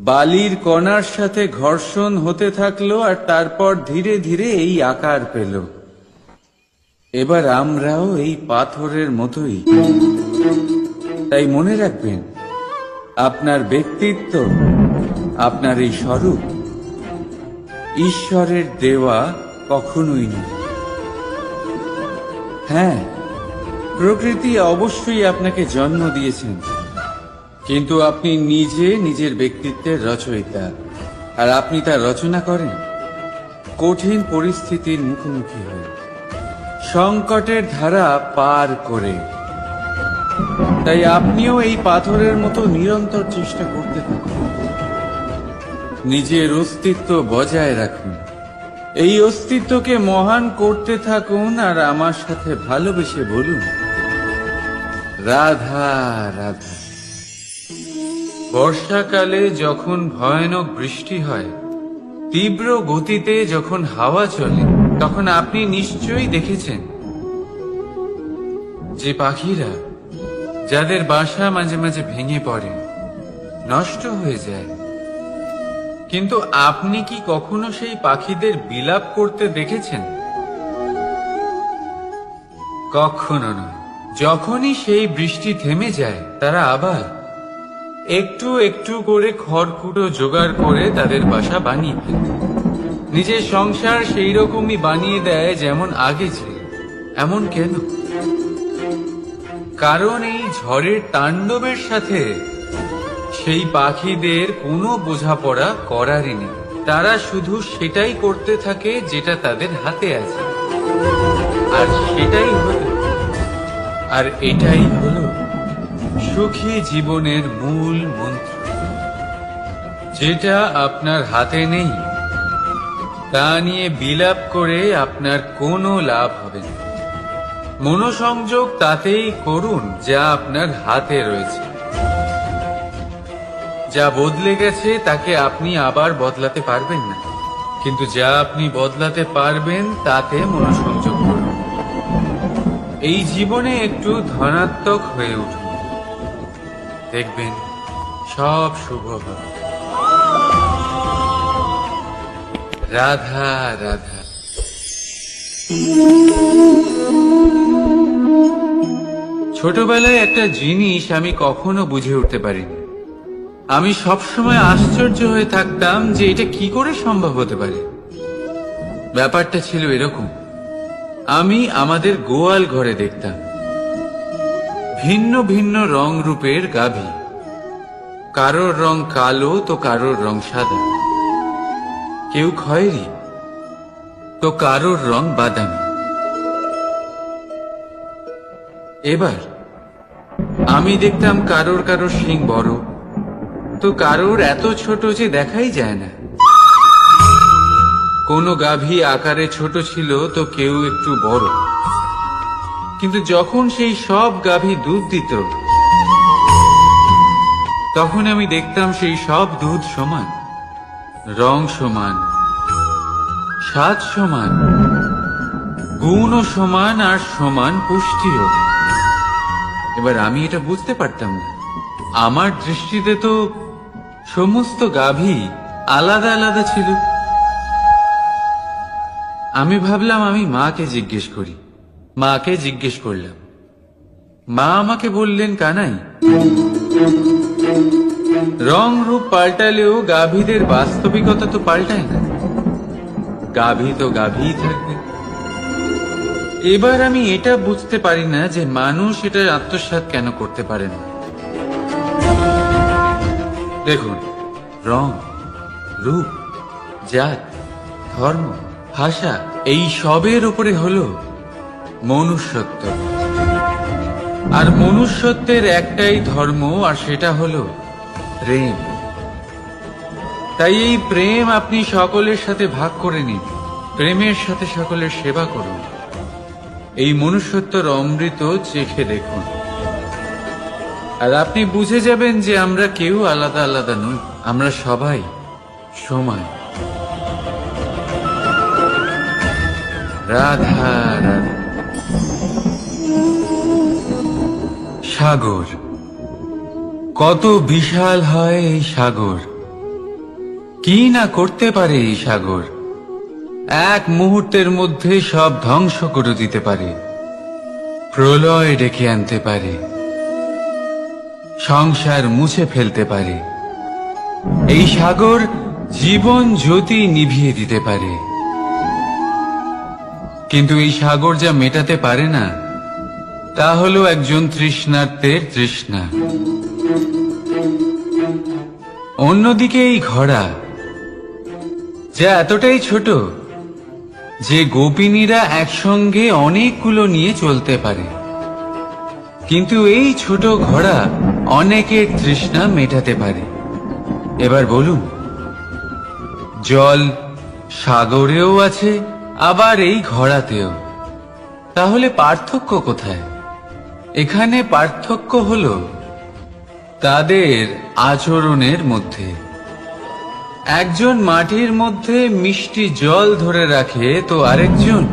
বালির কণার সাথে ঘর্ষণ হতে থাকলো, আর তারপর ধীরে ধীরে এই আকার পেল। এবার আমরাও এই পাথরের মতোই। তাই মনে রাখবেন, আপনার ব্যক্তিত্ব, আপনার এই স্বরূপ ঈশ্বরের দেওয়া কখনোই নয়। হ্যাঁ, প্রকৃতি অবশ্যই আপনাকে জন্ম দিয়েছেন, কিন্তু আপনি নিজে নিজের ব্যক্তিত্বের রচয়িতা, আর আপনি তা রচনা করেন কঠিন পরিস্থিতির মুখোমুখি হয়ে, সংকটের ধারা পার করে। তাই আপনিও এই পাথরের মতো নিরন্তর চেষ্টা করতে থাকুন, নিজের অস্তিত্ব বজায় রাখুন, এই অস্তিত্বকে মহান করতে থাকুন, আর আমার সাথে ভালোবেসে বলুন, রাধা রাধা। বর্ষাকালে যখন ভয়ানক বৃষ্টি হয়, তীব্র গতিতে যখন হাওয়া চলে, তখন আপনি নিশ্চয়ই দেখেছেন যে পাখিরা, যাদের বাসা মাঝে মাঝে ভেঙে পড়ে, নষ্ট হয়ে যায়, কিন্তু আপনি কি কখনো সেই পাখিদের বিলাপ করতে দেখেছেন? কখনো নয়। যখনই সেই বৃষ্টি থেমে যায়, তারা আবার একটু একটু করে খড়কুটো জোগাড় করে তাদের বাসা বানিয়ে ফেলে, নিজের সংসার সেই রকমই বানিয়ে দেয় যেমন আগে ছিল। এমন কেন? কারণ এই ঝড়ের তাণ্ডবের সাথে সেই পাখিদের কোনো বোঝাপড়া করারই নেই। তারা শুধু সেটাই করতে থাকে যেটা তাদের হাতে আছে, আর সেটাই হলো, আর এটাই হলো সুখী জীবনের মূল মন্ত্র। যেটা আপনার হাতে নেই, তা নিয়ে বিলাপ করে আপনার কোনো লাভ হবে না। মনোসংযোগ তাতেই করুন যা আপনার হাতে রয়েছে। যা বদলে গেছে তাকে আপনি আবার বদলাতে পারবেন না, কিন্তু যা আপনি বদলাতে পারবেন তাতে মনোসংযোগ করুন। এই জীবনে একটু ধনাত্মক হয়ে উঠুন, দেখবেন সব শুভ হবে। রাধা রাধা। ছোটবেলায় একটা জিনিস আমি কখনো বুঝে উঠতে পারিনি। আমি সবসময় আশ্চর্য হয়ে থাকতাম যে এটা কি করে সম্ভব হতে পারে। ব্যাপারটা ছিল এরকম, আমি আমাদের গোয়াল ঘরে দেখতাম ভিন্ন ভিন্ন রং রূপের গাভী। কারোর রং কালো তো কারোর রং সাদা, কেউ খয়েরি তো কারোর রং বাদামি। এবার আমি দেখতাম কারোর কারোর শিং বড় তো কারোর এত ছোট যে দেখাই যায় না। কোনো গাভী আকারে ছোট ছিল তো কেউ একটু বড়, কিন্তু যখন সেই সব গাভী দুধ দিত, তখন আমি দেখতাম সেই সব দুধ সমান, রং সমান, স্বাদ সমান, গুণও সমান, আর সমান পুষ্টিও। এবার আমি এটা বুঝতে পারতাম না। আমার দৃষ্টিতে তো সমস্ত গাভী আলাদা আলাদা ছিল। আমি ভাবলাম আমি মাকে জিজ্ঞেস করি। মাকে জিজ্ঞেস করলাম। মা আমাকে বললেন, কানাই, রং রূপ পাল্টালেও গাভীদের বাস্তবিকতা তো পাল্টায় না, গাভী তো গাভীই থাকবে। এবার আমি এটা বুঝতে পারি না যে মানুষ এটা আত্মসাৎ কেন করতে পারে না। দেখুন, রং, রূপ, জাত, ধর্ম, ভাষা, এই সবের উপরে হলো মনুষ্যত্ব। আর মনুষ্যত্বের একটাই ধর্ম, আর সেটা হলো প্রেম। তাই এই প্রেম আপনি সকলের সাথে ভাগ করে নিন, প্রেমের সাথে সকলের সেবা করুন। এই মনুষ্যত্বর অমৃত চেখে দেখুন, আর আপনি বুঝে যাবেন যে আমরা কেউ আলাদা আলাদা নই, আমরা সবাই সমান। রাধা রাধা। সাগর, কত বিশাল হয় এই সাগর! কি না করতে পারে এই সাগর! এক মুহূর্তের মধ্যে সব ধ্বংস করে দিতে পারে, প্রলয় ডেকে আনতে পারে, সংসার মুছে ফেলতে পারে। এই সাগর জীবন জ্যোতি নিভিয়ে দিতে পারে। কিন্তু এই সাগর যা মেটাতে পারে না, তা হলো একজন তৃষ্ণার্তের তৃষ্ণা। অন্যদিকে এই ঘোড়া, যা এতটাই ছোট যে গোপিনীরা একসঙ্গে অনেকগুলো নিয়ে চলতে পারে, কিন্তু এই ছোট ঘোড়া অনেকের তৃষ্ণা মেটাতে পারে। এবার বলুন, জল সাগরেও আছে, আবার এই ঘোড়াতেও। তাহলে পার্থক্য কোথায়? এখানে পার্থক্য হলো তাদের আচরণের মধ্যে। একজন মাটির মধ্যে মিষ্টি জল ধরে রাখে, তো আরেকজন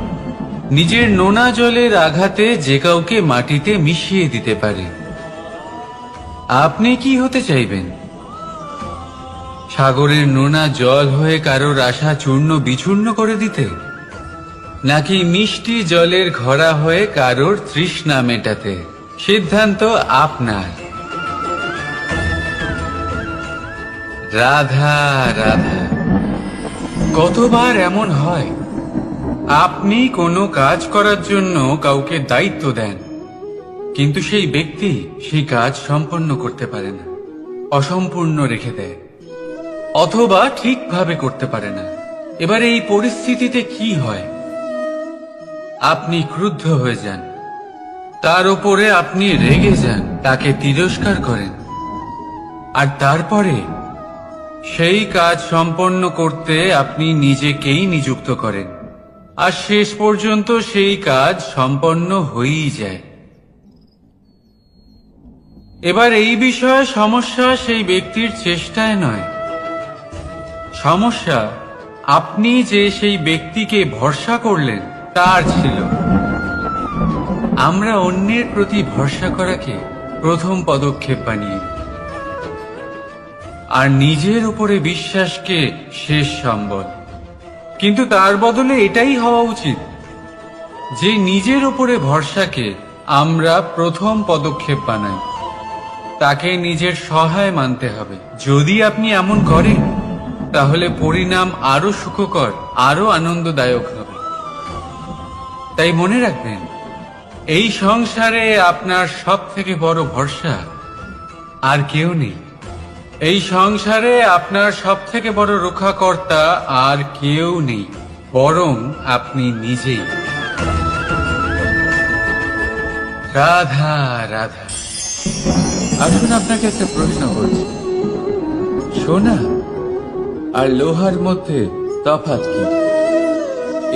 নিজের নোনা জলের আঘাতে যে কাউকে মাটিতে মিশিয়ে দিতে পারে। আপনি কি হতে চাইবেন? সাগরের নোনা জল হয়ে কারোর আশা চূর্ণ বিচূর্ণ করে দিতে, নাকি মিষ্টি জলের ঘোড়া হয়ে কারোর তৃষ্ণা মেটাতে? সিদ্ধান্ত আপনার। রাধা রাধা। কতবার এমন হয়, আপনি কোনো কাজ করার জন্য কাউকে দায়িত্ব দেন, কিন্তু সেই ব্যক্তি সেই কাজ সম্পন্ন করতে পারে না, অসম্পূর্ণ রেখে দেয়, অথবা ঠিকভাবে করতে পারে না। এবার এই পরিস্থিতিতে কি হয়? আপনি ক্রুদ্ধ হয়ে যান, তার উপরে আপনি রেগে যান, তাকে তিরস্কার করেন, আর তারপরে সেই কাজ সম্পন্ন করতে আপনি নিজেকেই নিযুক্ত করেন, আর শেষ পর্যন্ত সেই কাজ সম্পন্ন হয়েই যায়। এবার এই বিষয়ে সমস্যা সেই ব্যক্তির চেষ্টায় নয়, সমস্যা আপনি যে সেই ব্যক্তিকে ভরসা করলেন তার ছিল। আমরা অন্যের প্রতি ভরসা করাকে প্রথম পদক্ষেপ বানিয়ে, আর নিজের উপরে বিশ্বাসকে শেষ সম্বল। কিন্তু তার বদলে এটাই হওয়া উচিত যে নিজের উপরে ভরসাকে আমরা প্রথম পদক্ষেপ বানাই, তাকে নিজের সহায় মানতে হবে। যদি আপনি এমন করেন, তাহলে পরিণাম আরো সুখকর, আরো আনন্দদায়ক হবে। তাই মনে রাখবেন, এই সংসারে আপনার সব থেকে বড় ভরসা আর কেউ নেই। এই সংসারে আপনার সব থেকে বড় রক্ষাকর্তা আর কেউ নেই, বরং আপনি নিজেই। রাধা রাধা। আসুন আপনাকে একটা প্রশ্ন করছি, সোনা আর লোহার মধ্যে তফাৎ কি?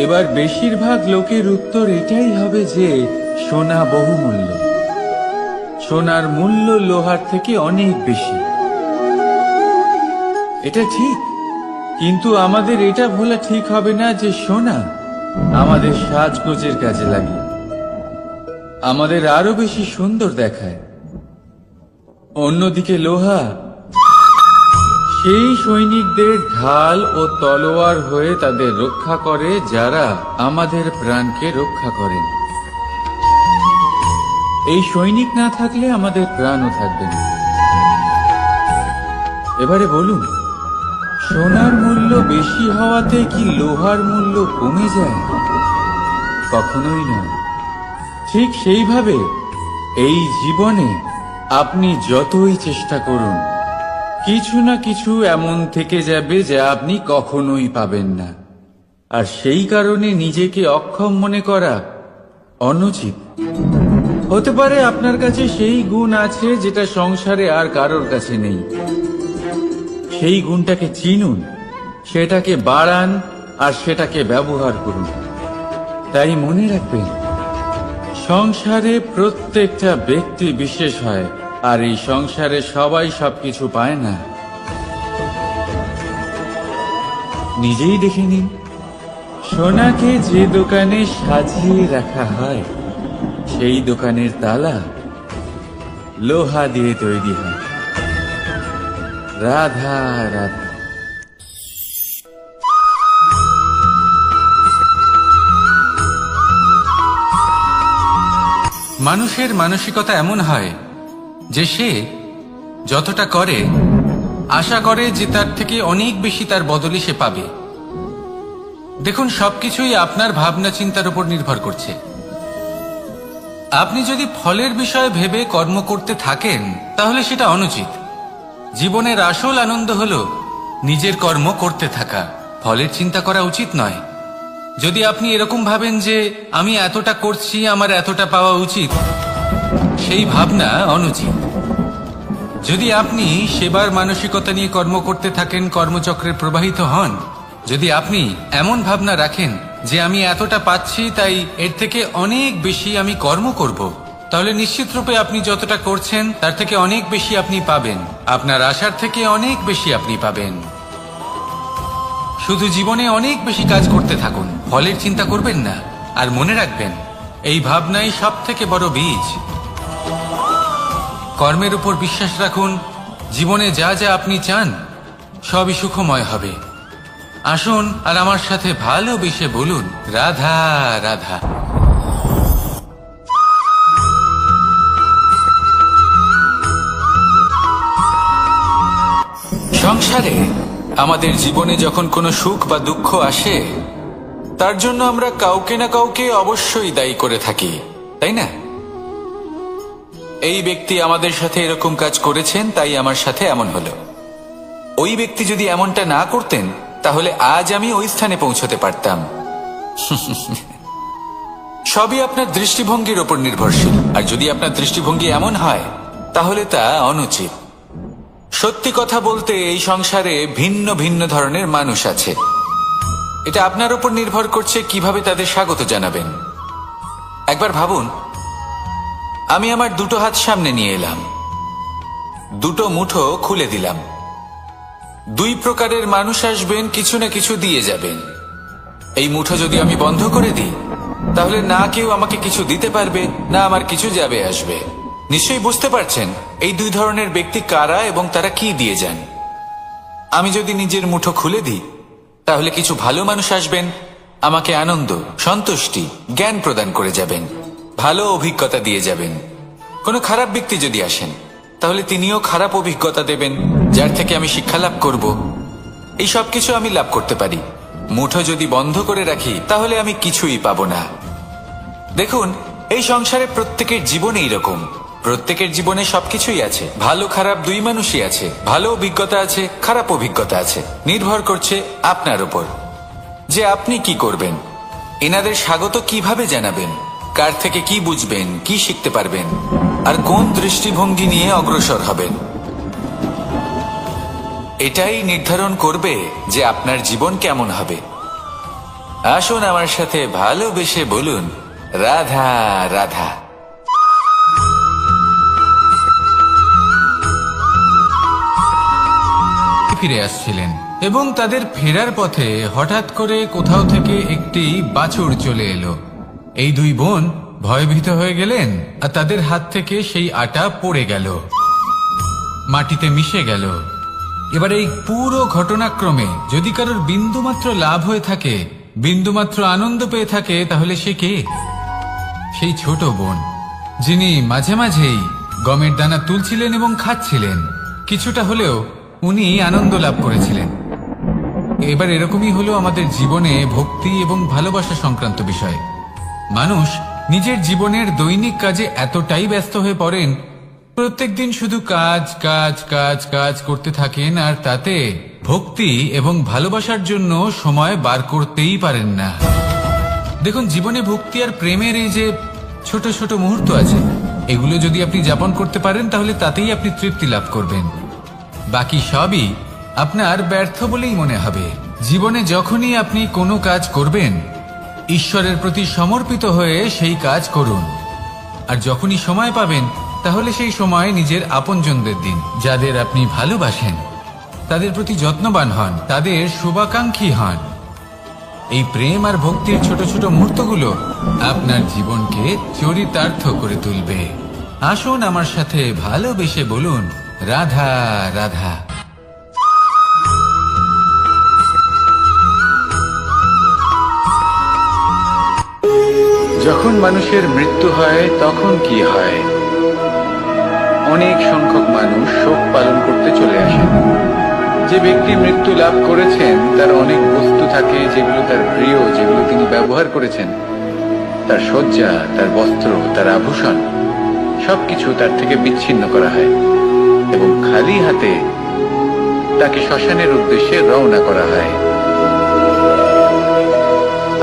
এবার বেশিরভাগ লোকের উত্তর এটাই হবে যে সোনা বহুমূল্য, সোনার মূল্য লোহার থেকে অনেক বেশি। এটা ঠিক, কিন্তু আমাদের এটা বলা ঠিক হবে না যে সোনা আমাদের সাজগোজের কাজে লাগে, আমাদের আরো বেশি সুন্দর দেখায়। অন্যদিকে লোহা সেই সৈনিকদের ঢাল ও তলোয়ার হয়ে তাদের রক্ষা করে, যারা আমাদের প্রাণকে রক্ষা করেন। এই সৈনিক না থাকলে আমাদের প্রাণও থাকবে না। এবারে বলুন, সোনার মূল্য বেশি হওয়াতে কি লোহার মূল্য কমে যায়? কখনোই নয়। ঠিক সেইভাবে এই জীবনে আপনি যতই চেষ্টা করুন, কিছু না কিছু এমন থেকে যাবে যা আপনি কখনোই পাবেন না, আর সেই কারণে নিজেকে অক্ষম মনে করা অনুচিত। হতে পারে আপনার কাছে সেই গুণ আছে যেটা সংসারে আর কারোর কাছে নেই। সেই গুণটাকে চিনুন, সেটাকে বাড়ান, আর সেটাকে ব্যবহার করুন। তাই মনে রাখবেন, সংসারে প্রত্যেকটা ব্যক্তি বিশেষ হয়, আর এই সংসারে সবাই সবকিছু পায় না। নিজেই দেখে নিন, সোনাকে যে দোকানে সাজিয়ে রাখা হয়, সেই দোকানের তালা লোহা দিয়ে তৈরি হয়। রাধা রাধা। মানুষের মানসিকতা এমন হয় যে সে যতটা করে আশা করে যে তার থেকে অনেক বেশি তার বদলে সে পাবে। দেখুন, সবকিছুই আপনার ভাবনা চিন্তার উপর নির্ভর করছে। আপনি যদি ফলের বিষয়ে ভেবে কর্ম করতে থাকেন তাহলে সেটা অনুচিত। জীবনের আসল আনন্দ হলো নিজের কর্ম করতে থাকা, ফলের চিন্তা করা উচিত নয়। যদি আপনি এরকম ভাবেন যে আমি এতটা করছি, আমার এতটা পাওয়া উচিত, সেই ভাবনা অনুচিত। যদি আপনি সেবার মানসিকতা নিয়ে কর্ম করতে থাকেন, কর্মচক্রে প্রবাহিত হন, যদি আপনি এমন ভাবনা রাখেন যে আমি এতটা পাচ্ছি তাই এর থেকে অনেক বেশি আমি কর্ম করব, তাহলে নিশ্চিত রূপে আপনি যতটা করছেন তার থেকে অনেক বেশি আপনি পাবেন। আপনার আশার থেকে অনেক বেশি আপনি পাবেন। শুধু জীবনে অনেক বেশি কাজ করতে থাকুন, ফলের চিন্তা করবেন না। আর মনে রাখবেন, এই ভাবনাই সব থেকে বড় বীজ। কর্মের উপর বিশ্বাস রাখুন। জীবনে যা যা আপনি চান সবই সুখময় হবে। আসুন আর আমার সাথে ভালোবেসে বলুন, রাধা রাধা। সংসারে আমাদের জীবনে যখন কোনো সুখ বা দুঃখ আসে, তার জন্য আমরা কাউকে না কাউকে অবশ্যই দায়ী করে থাকি, তাই না? এই ব্যক্তি আমাদের সাথে এরকম কাজ করেছেন তাই আমার সাথে এমন হলো। ওই ব্যক্তি যদি এমনটা না করতেন তাহলে আজ আমি ওই স্থানে পৌঁছতে পারতাম। সবই আপনার দৃষ্টিভঙ্গির ওপর নির্ভরশীল। আর যদি আপনার দৃষ্টিভঙ্গি এমন হয় তাহলে তা অনুচিত। সত্যি কথা বলতে এই সংসারে ভিন্ন ভিন্ন ধরনের মানুষ আছে। এটা আপনার উপর নির্ভর করছে কিভাবে তাদের স্বাগত জানাবেন। একবার ভাবুন, আমি আমার দুটো হাত সামনে নিয়ে এলাম, দুটো মুঠো খুলে দিলাম। দুই প্রকারের মানুষ আসবেন, কিছু না কিছু দিয়ে যাবেন। এই মুঠো যদি আমি বন্ধ করে দিই তাহলে না কেউ আমাকে কিছু দিতে পারবে, না আমার কিছু যাবে আসবে। নিশ্চয়ই বুঝতে পারছেন এই দুই ধরনের ব্যক্তি কারা এবং তারা কি দিয়ে যান। আমি যদি নিজের মুঠো খুলে দিই তাহলে কিছু ভালো মানুষ আসবেন, আমাকে আনন্দ, সন্তুষ্টি, জ্ঞান প্রদান করে যাবেন, ভালো অভিজ্ঞতা দিয়ে যাবেন। কোনো খারাপ ব্যক্তি যদি আসেন তাহলে তিনিও খারাপ অভিজ্ঞতা দেবেন, যার থেকে আমি শিক্ষা লাভ করব। এই সব কিছু আমি লাভ করতে পারি। মুঠো যদি বন্ধ করে রাখি তাহলে আমি কিছুই পাবো না। দেখুন, এই সংসারে প্রত্যেকের জীবনে এইরকম। প্রত্যেকের জীবনে সবকিছুই আছে, ভালো খারাপ দুই মানুষই আছে। ভালো অভিজ্ঞতা আছে, খারাপ অভিজ্ঞতা আছে। নির্ভর করছে আপনার উপর যে আপনি কি করবেন, এনাদের স্বাগত কিভাবে জানাবেন, কার থেকে কি বুঝবেন, কি শিখতে পারবেন, আর কোন দৃষ্টিভঙ্গি নিয়ে অগ্রসর হবেন। এটাই নির্ধারণ করবে যে আপনার জীবন কেমন হবে। আসুন আমার সাথে ভালোবেসে বলুন, রাধা রাধা। ফিরে আসছিলেন এবং তাদের ফেরার পথে হঠাৎ করে কোথাও থেকে একটি বাছুর চলে এলো। এই দুই বোন ভয়ভীত হয়ে গেলেন আর তাদের হাত থেকে সেই আটা পড়ে গেল, মাটিতে মিশে গেল। এবার এই পুরো ঘটনাক্রমে যদি কারোর বিন্দুমাত্র লাভ হয়ে থাকে, বিন্দুমাত্র আনন্দ পেয়ে থাকে, তাহলে সে কে? সেই ছোট বোন, যিনি মাঝে মাঝেই গমের দানা তুলছিলেন এবং খাচ্ছিলেন। কিছুটা হলেও উনি আনন্দ লাভ করেছিলেন। এবার এরকমই হলো আমাদের জীবনে ভক্তি এবং ভালোবাসা সংক্রান্ত বিষয়। মানুষ নিজের জীবনের দৈনিক কাজে এতটাই ব্যস্ত হয়ে পড়েন, প্রত্যেকদিন শুধু কাজ কাজ কাজ কাজ করতে থাকেন, আর তাতে ভক্তি এবং ভালোবাসার জন্য সময় বার করতেই পারেন না। দেখুন, জীবনে ভক্তি আর প্রেমের এই যে ছোট ছোট মুহূর্ত আছে, এগুলো যদি আপনি যাপন করতে পারেন তাহলে তাতেই আপনি তৃপ্তি লাভ করবেন। বাকি সবই আপনার ব্যর্থ বলেই মনে হবে। জীবনে যখনই আপনি কোনো কাজ করবেন, ঈশ্বরের প্রতি সমর্পিত হয়ে সেই কাজ করুন। আর যখনই সময় পাবেন তাহলে সেই সময় নিজের আপনজনদের দিন, যাদের আপনি ভালোবাসেন, তাদের প্রতি যত্নবান হন, তাদের শুভাকাঙ্ক্ষী হন। এই প্রেম আর ভক্তির ছোট ছোট মুহূর্তগুলো আপনার জীবনকে চরিতার্থ করে তুলবে। আসুন আমার সাথে ভালোবেসে বলুন, রাধা রাধা। যখন মানুষের মৃত্যু হয় তখন কি হয়? অনেক সংখ্যক মানুষ শোক পালন করতে চলে আসেন। যে ব্যক্তি মৃত্যু লাভ করেছেন তার অনেক বস্তু থাকে যেগুলো তার প্রিয়, যেগুলো তিনি ব্যবহার করেছেন। তার শয্যা, তার বস্ত্র, তার আভূষণ সবকিছু তার থেকে বিচ্ছিন্ন করা হয় এবং খালি হাতে তাকে শ্মশানের উদ্দেশ্যে রওনা করা হয়।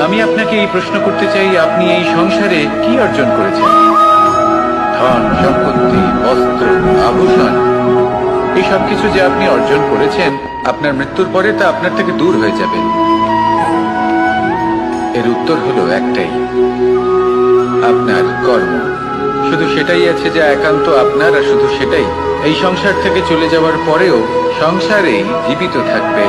আমি আপনাকে এই প্রশ্ন করতে চাই, আপনি এই সংসারে কি অর্জন করেছেন? ধন সম্পত্তি, বস্ত্র, আভূষণ, এই সবকিছু যে আপনি অর্জন করেছেন, আপনার মৃত্যুর পরে তা আপনার থেকে দূর হয়ে যাবে। এর উত্তর হলো একটাই, আপনার কর্ম। শুধু সেটাই আছে যা একান্ত আপনার, আর শুধু সেটাই এই সংসার থেকে চলে যাওয়ার পরেও সংসারেই জীবিত থাকবে।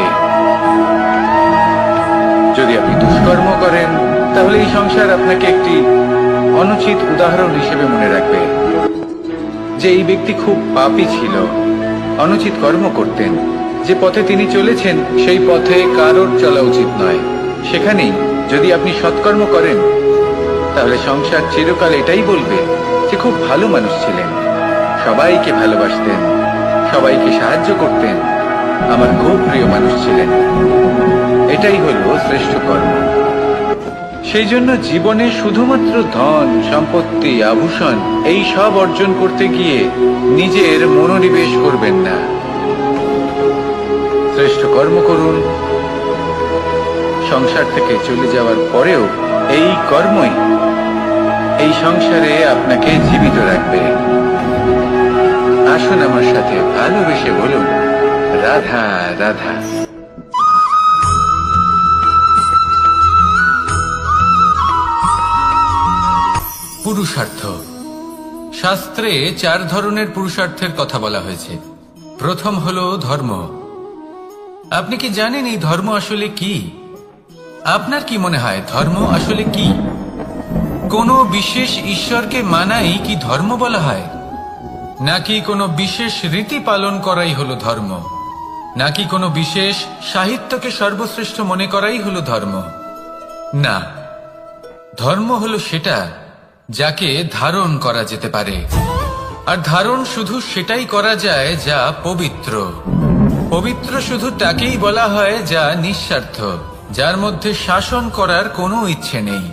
যদি আপনি দুষ্কর্ম করেন তাহলে এই সংসার আপনাকে একটি অনুচিত উদাহরণ হিসেবে মনে রাখবে যে এই ব্যক্তি খুব পাপী ছিল, অনুচিত কর্ম করতেন। যে পথে তিনি চলেছেন সেই পথে কারোর চলা উচিত নয়। সেখানেই যদি আপনি সৎকর্ম করেন তাহলে সংসার চিরকাল এটাই বলবে যে খুব ভালো মানুষ ছিলেন, সবাইকে ভালোবাসতেন, সবাইকে সাহায্য করতেন, আমার খুব প্রিয় মানুষ ছিলেন। এটাই হলো শ্রেষ্ঠ কর্ম। সেই জন্য জীবনে শুধুমাত্র ধন সম্পত্তি, আভূষণ এই সব অর্জন করতে গিয়ে নিজের মনোনিবেশ করবেন না। শ্রেষ্ঠ কর্ম করুন। সংসার থেকে চলে যাওয়ার পরেও এই কর্মই এই সংসারে আপনাকে জীবিত রাখবে। আসুন আমার সাথে ভালোবেসে বলুন, রাধা রাধা। পুরুষার্থ। শাস্ত্রে 4 ধরনের পুরুষার্থের কথা বলা হয়েছে। প্রথম হলো ধর্ম। আপনি কি জানেন এই ধর্ম আসলে কি? আপনার কি মনে হয় ধর্ম আসলে কি? কোনো বিশেষ ঈশ্বরকে মানাই কি ধর্ম বলা হয়? নাকি কোনো বিশেষ রীতি পালন করাই হলো ধর্ম? নাকি কোনো বিশেষ সাহিত্যকে সর্বশ্রেষ্ঠ মনে করাই হলো ধর্ম? না, ধর্ম হলো সেটা যাকে ধারণ করা যেতে পারে। আর ধারণ শুধু সেটাই করা যায় যা পবিত্র। পবিত্র শুধু তাকেই বলা হয় যা নিঃস্বার্থ, যার মধ্যে শাসন করার কোনো ইচ্ছে নেই,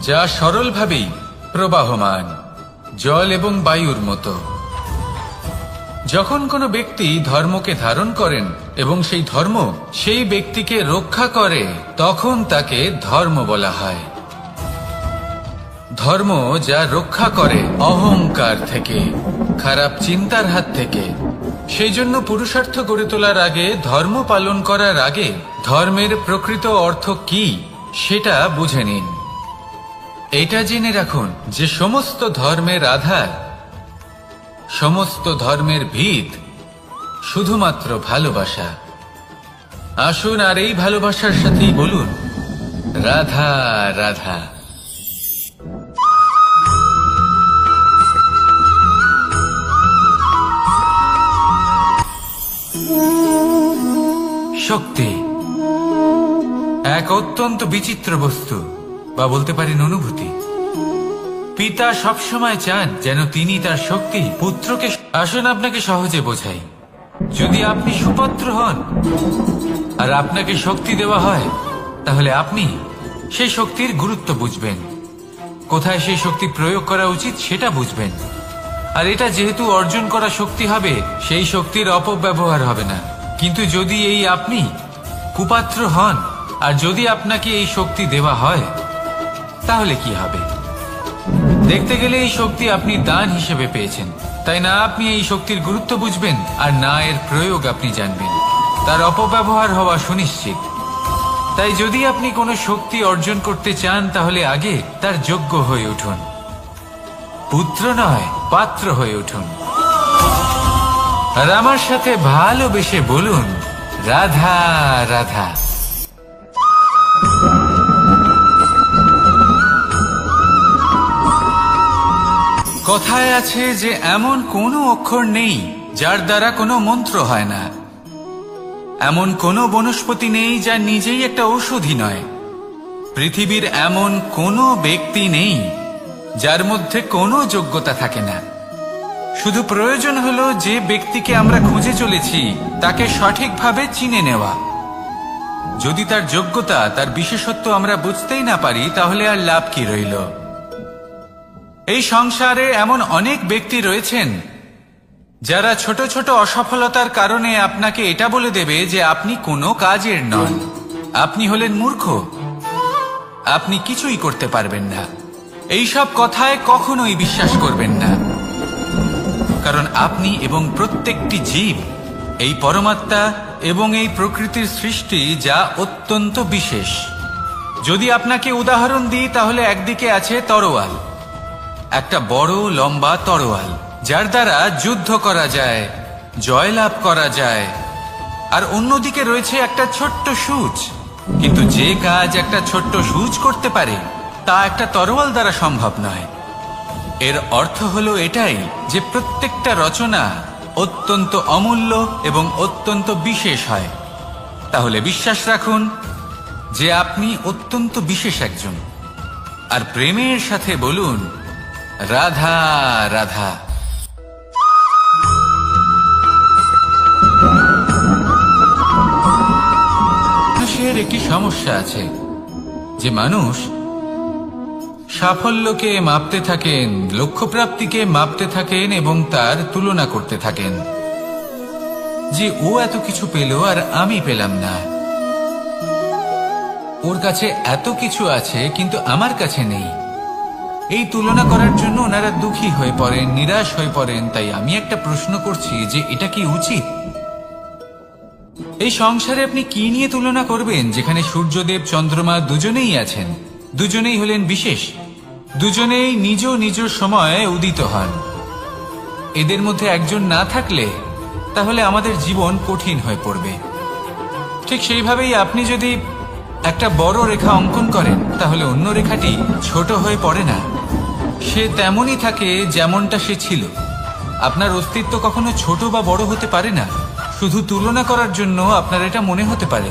যা সরলভাবেই প্রবাহমান, জল এবং বায়ুর মতো। যখন কোনো ব্যক্তি ধর্মকে ধারণ করেন এবং সেই ধর্ম সেই ব্যক্তিকে রক্ষা করে, তখন তাকে ধর্ম বলা হয়। ধর্ম যা রক্ষা করে অহংকার থেকে, খারাপ চিন্তার হাত থেকে। সেই জন্য পুরুষার্থ গড়ে তোলার আগে, ধর্ম পালন করার আগে ধর্মের প্রকৃত অর্থ কি সেটা বুঝে নিন। এটা জেনে রাখুন যে সমস্ত ধর্মের আধার, সমস্ত ধর্মের ভিত শুধুমাত্র ভালোবাসা। আসুন আর এই ভালোবাসার সাথেই বলুন, রাধা রাধা। শক্তি এক অত্যন্ত বিচিত্র বস্তু, বা বলতে পারেন অনুভূতি। পিতা সবসময় চান যেন তিনি তার শক্তি পুত্রকে। আসুন আপনাকে সহজে বোঝাই। যদি আপনি সুপাত্র হন আর আপনাকে শক্তি দেওয়া হয়, তাহলে আপনি সেই শক্তির গুরুত্ব বুঝবেন, কোথায় সেই শক্তি প্রয়োগ করা উচিত সেটা বুঝবেন। আর এটা যেহেতু অর্জন করা শক্তি হবে, সেই শক্তির অপব্যবহার হবে না। কিন্তু যদি এই আপনি কুপাত্র হন আর যদি আপনাকে এই শক্তি দেওয়া হয়, তাহলে কি হবে? দেখতে গেলে এই শক্তি আপনি দান হিসেবে পেয়েছেন, তাই না আপনি এই শক্তির গুরুত্ব বুঝবেন আর না এর প্রয়োগ আপনি জানবেন। তার অপব্যবহার হওয়া সুনিশ্চিত। তাই যদি আপনি কোনো শক্তি অর্জন করতে চান, তাহলে আগে তার যোগ্য হয়ে উঠুন। পুত্র নয়, পাত্র হয়ে উঠুন। আর আমার সাথে ভালোবেসে বলুন, রাধা রাধা। কথায় আছে যে এমন কোনো অক্ষর নেই যার দ্বারা কোনো মন্ত্র হয় না, এমন কোনো বনস্পতি নেই যা নিজেই একটা ঔষধি নয়, পৃথিবীর এমন কোনো ব্যক্তি নেই যার মধ্যে কোনো যোগ্যতা থাকে না। শুধু প্রয়োজন হলো যে ব্যক্তিকে আমরা খুঁজে চলেছি তাকে সঠিকভাবে চিনে নেওয়া। যদি তার যোগ্যতা, তার বিশেষত্ব আমরা বুঝতেই না পারি, তাহলে আর লাভ কি রইল? এই সংসারে এমন অনেক ব্যক্তি রয়েছেন যারা ছোট ছোট অসফলতার কারণে আপনাকে এটা বলে দেবে যে আপনি কোনো কাজের নন, আপনি হলেন মূর্খ, আপনি কিছুই করতে পারবেন না। এইসব কথায় কখনোই বিশ্বাস করবেন না, কারণ আপনি এবং প্রত্যেকটি জীব এই পরমাত্মা এবং এই প্রকৃতির সৃষ্টি, যা অত্যন্ত বিশেষ। যদি আপনাকে উদাহরণ দিই তাহলে একদিকে আছে তরোয়াল, একটা বড় লম্বা তরোয়াল যার দ্বারা যুদ্ধ করা যায়, জয়লাভ করা যায়। আর অন্যদিকে রয়েছে একটা ছোট্ট সূচ, কিন্তু যে কাজ একটা ছোট্ট সূচ করতে পারে তা একটা তরোয়াল দ্বারা সম্ভব নয়। এর অর্থ হলো এটাই যে প্রত্যেকটা রচনা অত্যন্ত অমূল্য এবং অত্যন্ত বিশেষ হয়। তাহলে বিশ্বাস রাখুন যে আপনি অত্যন্ত বিশেষ একজন, আর প্রেমের সাথে বলুন রাধা রাধা। মানুষের একটি সমস্যা আছে যে মানুষ সাফল্যকে মাপতে থাকেন, লক্ষ্যপ্রাপ্তিকে মাপতে থাকেন এবং তার তুলনা করতে থাকেন যে ও এত কিছু পেল আর আমি পেলাম না, ওর কাছে এত কিছু আছে কিন্তু আমার কাছে নেই। এই তুলনা করার জন্য ওনারা দুঃখী হয়ে পড়েন, নিরাশ হয়ে পড়েন। তাই আমি একটা প্রশ্ন করছি যে এটা কি উচিত? এই সংসারে আপনি কি নিয়ে তুলনা করবেন, যেখানে সূর্যদেব চন্দ্রমা দুজনেই আছেন, দুজনেই হলেন বিশেষ, দুজনেই নিজ নিজ সময়ে উদিত হন। এদের মধ্যে একজন না থাকলে তাহলে আমাদের জীবন কঠিন হয়ে পড়বে। ঠিক সেইভাবেই আপনি যদি একটা বড় রেখা অঙ্কন করেন তাহলে অন্য রেখাটি ছোট হয়ে পড়ে না, সে তেমনই থাকে যেমনটা সে ছিল। আপনার অস্তিত্ব কখনো ছোট বা বড় হতে পারে না। শুধু তুলনা করার জন্য আপনার এটা মনে হতে পারে।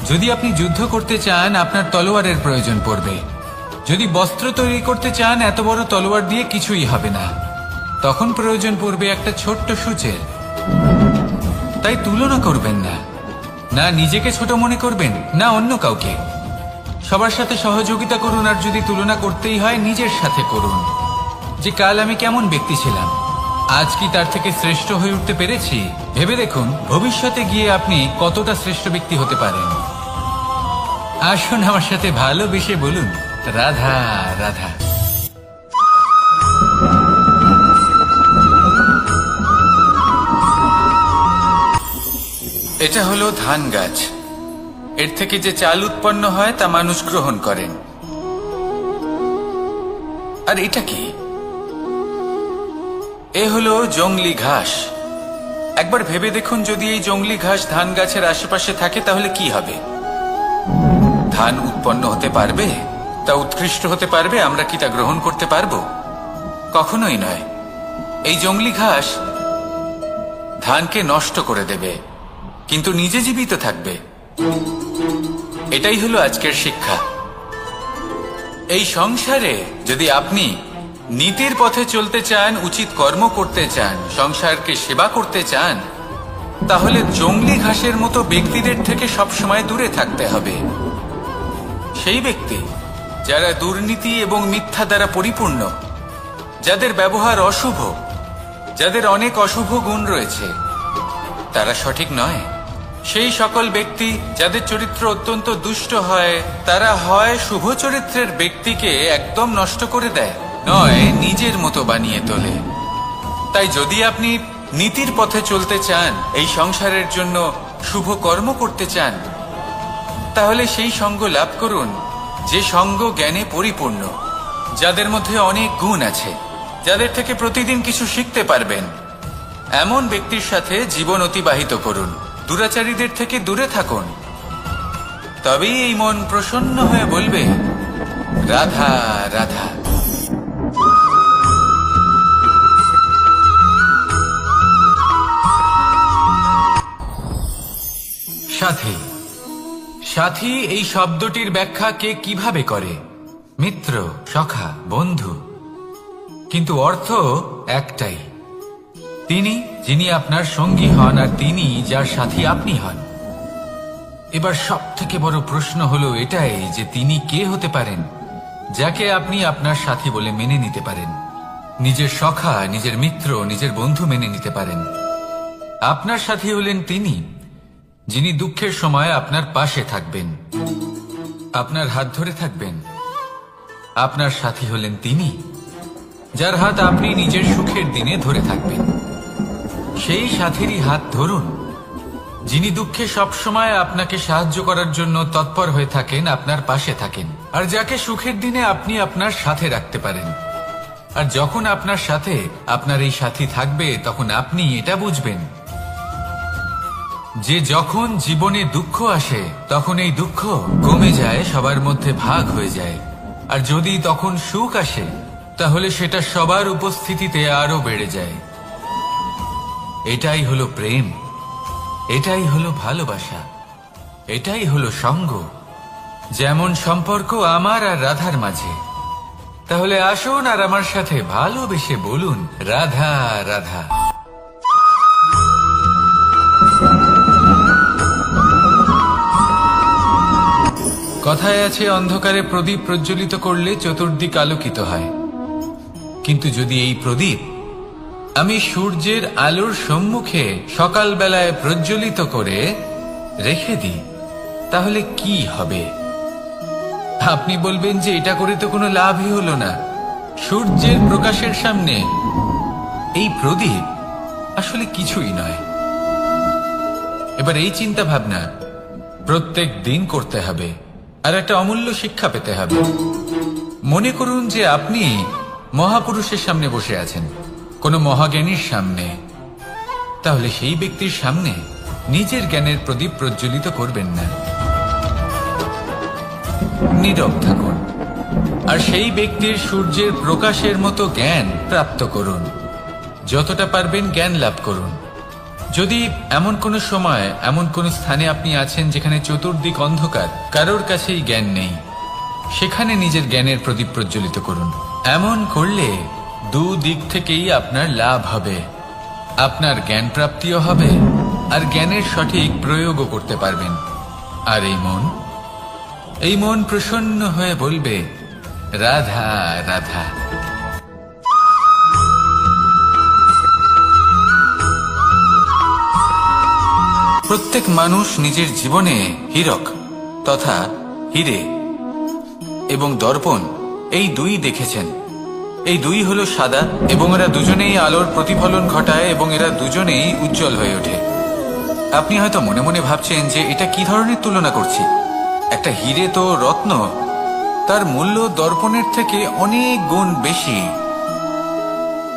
যদি আপনি যুদ্ধ করতে চান আপনার তলোয়ারের প্রয়োজন পড়বে, যদি বস্ত্র তৈরি করতে চান এত বড় তলোয়ার দিয়ে কিছুই হবে না, তখন প্রয়োজন পড়বে একটা ছোট্ট সূচের। তাই তুলনা করবেন না, না নিজেকে ছোট মনে করবেন না অন্য কাউকে। সবার সাথে সহযোগিতা করুন, আর যদি তুলনা করতেই হয় নিজের সাথে করুন, যে কাল আমি কেমন ব্যক্তি ছিলাম, আজ কি তার থেকে শ্রেষ্ঠ হয়ে উঠতে পেরেছি। ভেবে দেখুন ভবিষ্যতে গিয়ে আপনি কতটা শ্রেষ্ঠ ব্যক্তি হতে পারেন। আসুন আমার সাথে ভালোবেসে বলুন রাধা রাধা। এটা হলো ধান গাছ। এর থেকে যে চাল উৎপন্ন হয় তা মানুষ গ্রহণ করেন। আর এটা কি? এ হলো জংলি ঘাস। একবার ভেবে দেখুন যদি এই জংলি ঘাস ধান গাছের আশেপাশে থাকে তাহলে কি হবে? ধান উৎপন্ন হতে পারবে? তা উৎকৃষ্ট হতে পারবে? আমরা কি তা গ্রহণ করতে পারবো? কখনোই নয়। এই জংলি ঘাস ধানকে নষ্ট করে দেবে, কিন্তু নিজে জীবিত থাকবে। এটাই হলো আজকের শিক্ষা। এই সংসারে যদি আপনি নীতির পথে চলতে চান, উচিত কর্ম করতে চান, সংসারকে সেবা করতে চান, তাহলে জংলি ঘাসের মতো ব্যক্তিদের থেকে সবসময় দূরে থাকতে হবে। সেই ব্যক্তি যারা দুর্নীতি এবং মিথ্যা দ্বারা পরিপূর্ণ, যাদের ব্যবহার অশুভ, যাদের অনেক অশুভ গুণ রয়েছে, তারা সঠিক নয়। সেই সকল ব্যক্তি যাদের চরিত্র অত্যন্ত দুষ্ট হয়, তারা হয় শুভ চরিত্রের ব্যক্তিকে একদম নষ্ট করে দেয়, নয় নিজের মতো বানিয়ে তোলে। তাই যদি আপনি নীতির পথে চলতে চান, এই সংসারের জন্য শুভ কর্ম করতে চান, তাহলে সেই সঙ্গ লাভ করুন যে সঙ্গ জ্ঞানে পরিপূর্ণ, যাদের মধ্যে অনেক গুণ আছে, যাদের থেকে প্রতিদিন কিছু শিখতে পারবেন। এমন ব্যক্তির সাথে জীবন অতিবাহিত করুন। দুরাচারীদের থেকে দূরে থাকুন, তবেই এই মন প্রসন্ন হয়ে বলবে রাধা রাধা। সাথী। সাথী এই শব্দটির ব্যাখ্যা কে কিভাবে করে? মিত্র, সখা, বন্ধু। কিন্তু অর্থ একটাই, তিনি যিনি আপনার সঙ্গী হন আর তিনি যার সাথী আপনি হন। এবার সব থেকে বড় প্রশ্ন হলো এটাই যে তিনি কে হতে পারেন যাকে আপনি আপনার সাথী বলে মেনে নিতে পারেন, নিজের সখা, নিজের মিত্র, নিজের বন্ধু মেনে নিতে পারেন। আপনার সাথী হলেন তিনি যিনি দুঃখের সময় আপনার পাশে থাকবেন, আপনার হাত ধরে থাকবেন। আপনার সাথী হলেন তিনি যার হাত আপনি নিজের সুখের দিনে ধরে থাকবেন। সেই সাথীরই হাত ধরুন যিনি দুঃখে সবসময় আপনাকে সাহায্য করার জন্য তৎপর হয়ে থাকেন, আপনার পাশে থাকেন, আর যাকে সুখের দিনে আপনি আপনার সাথে রাখতে পারেন। আর যখন আপনার সাথে আপনার এই সাথী থাকবে তখন আপনি এটা বুঝবেন যে যখন জীবনে দুঃখ আসে তখন এই দুঃখ কমে যায়, সবার মধ্যে ভাগ হয়ে যায়। আর যদি তখন সুখ আসে তাহলে সেটা সবার উপস্থিতিতে আরো বেড়ে যায়। এটাই হলো প্রেম, এটাই হলো ভালোবাসা, এটাই হলো সঙ্গ। যেমন সম্পর্ক আমার আর রাধার মাঝে। তাহলে আসুন আর আমার সাথে ভালোবেসে বলুন, রাধা রাধা। কথায় আছে, অন্ধকারে প্রদীপ প্রজ্বলিত করলে চতুর্দিক আলোকিত হয়। কিন্তু যদি এই প্রদীপ আমি সূর্যের আলোর সম্মুখে সকালবেলায় প্রজ্বলিত করে রেখে দিই তাহলে কি হবে? আপনি বলবেন যে এটা করে তো কোনো লাভই হলো না। সূর্যের প্রকাশের সামনে এই প্রদীপ আসলে কিছুই নয়। এবার এই চিন্তা ভাবনা প্রত্যেক দিন করতে হবে আর একটা অমূল্য শিক্ষা পেতে হবে। মনে করুন যে আপনি মহাপুরুষের সামনে বসে আছেন, কোনো মহাজ্ঞানীর সামনে। তাহলে সেই ব্যক্তির সামনে নিজের জ্ঞানের প্রদীপ প্রজ্বলিত করবেন না, নীরব থাকুন আর সেই ব্যক্তির সূর্যের প্রকাশের মতো জ্ঞান প্রাপ্ত করুন। যতটা পারবেন জ্ঞান লাভ করুন। যদি এমন কোনো সময় এমন কোনো স্থানে আপনি আছেন যেখানে চতুর্দিক অন্ধকার, কারোর কাছেই জ্ঞান নেই, সেখানে নিজের জ্ঞানের প্রদীপ প্রজ্বলিত করুন। এমন করলে দুদিক থেকেই আপনার লাভ হবে। আপনার জ্ঞান প্রাপ্তিও হবে আর জ্ঞানের সঠিক প্রয়োগও করতে পারবেন। আর এই মন প্রসন্ন হয়ে বলবে, রাধা রাধা। প্রত্যেক মানুষ নিজের জীবনে হীরক তথা হীরে এবং দর্পণ এই দুই দেখেছেন। এই দুই হলো সাদা এবং এরা দুজনেই আলোর প্রতিফলন ঘটায় এবং এরা দুজনেই উজ্জ্বল হয়ে ওঠে। আপনি হয়তো মনে মনে ভাবছেন যে এটা কি ধরনের তুলনা করছি। একটা হীরে তো রত্ন, তার মূল্য দর্পণের থেকে অনেক গুণ বেশি।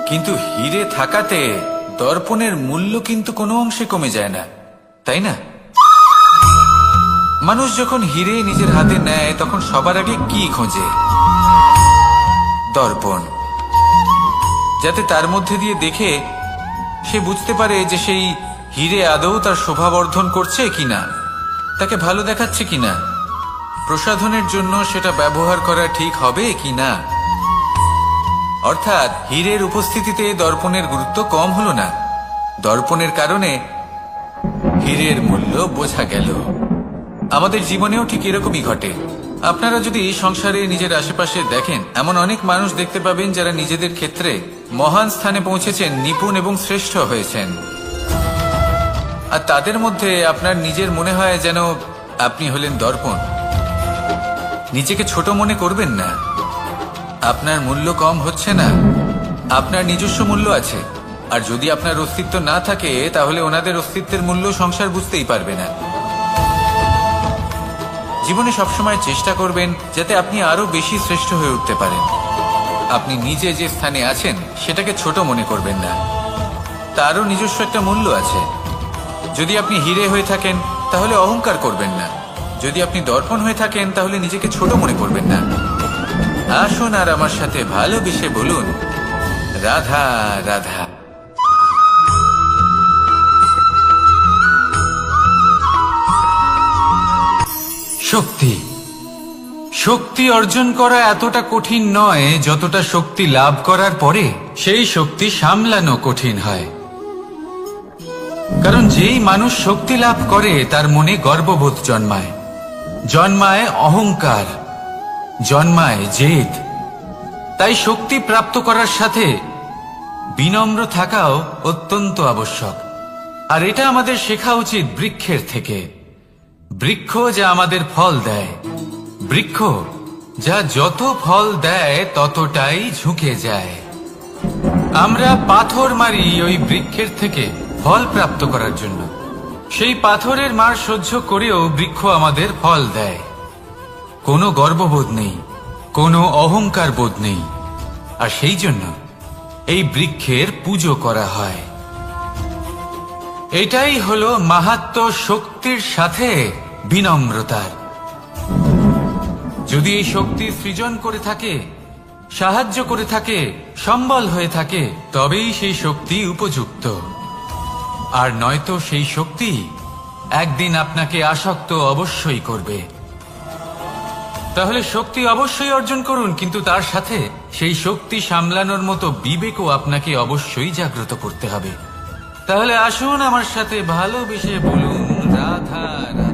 কিন্তু হীরে থাকাতে দর্পণের মূল্য কিন্তু কোনো অংশে কমে যায় না, তাই না? মানুষ যখন হীরে নিজের হাতে নেয় তখন সবার আগে কি খোঁজে? দর্পণ, যাতে তার মধ্যে দিয়ে দেখে সে বুঝতে পারে যে সেই হীরে আদৌ তার শোভাবর্ধন করছে কিনা, তাকে ভালো দেখাচ্ছে কিনা, প্রসাধনের জন্য সেটা ব্যবহার করা ঠিক হবে কিনা। অর্থাৎ হীরের উপস্থিতিতে দর্পণের গুরুত্ব কম হলো না, দর্পণের কারণে হীরের মূল্য বোঝা গেল। আমাদের জীবনেও ঠিক এরকমই ঘটে। আপনারা যদি সংসারে নিজের আশেপাশে দেখেন, এমন অনেক মানুষ দেখতে পাবেন যারা নিজেদের ক্ষেত্রে মহান স্থানে পৌঁছেছেন, নিপুণ এবং শ্রেষ্ঠ হয়েছেন। আর তাদের মধ্যে আপনার নিজের মনে হয় যেন আপনি হলেন দর্পণ। নিজেকে ছোট মনে করবেন না। আপনার মূল্য কম হচ্ছে না, আপনার নিজস্ব মূল্য আছে। আর যদি আপনার অস্তিত্ব না থাকে তাহলে ওনাদের অস্তিত্বের মূল্য সংসার বুঝতেই পারবে না। জীবনে সবসময় চেষ্টা করবেন যাতে আপনি আরো বেশি শ্রেষ্ঠ হয়ে উঠতে পারেন। আপনি নিজে যে স্থানে আছেন সেটাকে ছোট মনে করবেন না, তারও নিজস্ব একটা মূল্য আছে। যদি আপনি হীরে হয়ে থাকেন তাহলে অহংকার করবেন না, যদি আপনি দর্পণ হয়ে থাকেন তাহলে নিজেকে ছোট মনে করবেন না। আসুন আর আমার সাথে ভালোবেসে বলুন, রাধা রাধা। শক্তি শক্তি অর্জন করা এতটা কঠিন নয় যতটা শক্তি লাভ করার পরে সেই শক্তি সামলানো কঠিন হয়। কারণ যেই মানুষ শক্তি লাভ করে তার মনে গর্ববোধ জন্মায়, জন্মায় অহংকার, জন্মায় জেদ। তাই শক্তি প্রাপ্ত করার সাথে বিনম্র থাকাও অত্যন্ত আবশ্যক। আর এটা আমাদের শেখা উচিত বৃক্ষের থেকে। বৃক্ষ যা আমাদের ফল দেয়, বৃক্ষ যা যত ফল দেয় ততটাই ঝুঁকে যায়। আমরা পাথর মারি ওই বৃক্ষের থেকে ফল প্রাপ্ত করার জন্য। সেই পাথরের মার সহ্য করেও বৃক্ষ আমাদের ফল দেয়। কোনো গর্ববোধ নেই, কোনো অহংকার বোধ নেই। আর সেই জন্য এই বৃক্ষের পুজো করা হয়। এটাই হলো মাহাত্ম্য শক্তির সাথে বিনম্রতার। যদি এই শক্তি সৃজন করে থাকে, সাহায্য করে থাকে, সম্বল হয়ে থাকে, তবেই সেই শক্তি উপযুক্ত। আর নয়তো সেই শক্তি একদিন আপনাকে আসক্ত অবশ্যই করবে। তাহলে শক্তি অবশ্যই অর্জন করুন, কিন্তু তার সাথে সেই শক্তি সামলানোর মতো বিবেকও আপনাকে অবশ্যই জাগ্রত করতে হবে। তাহলে আসুন আমার সাথে ভালোবেসে বলুন রাধা রাধা।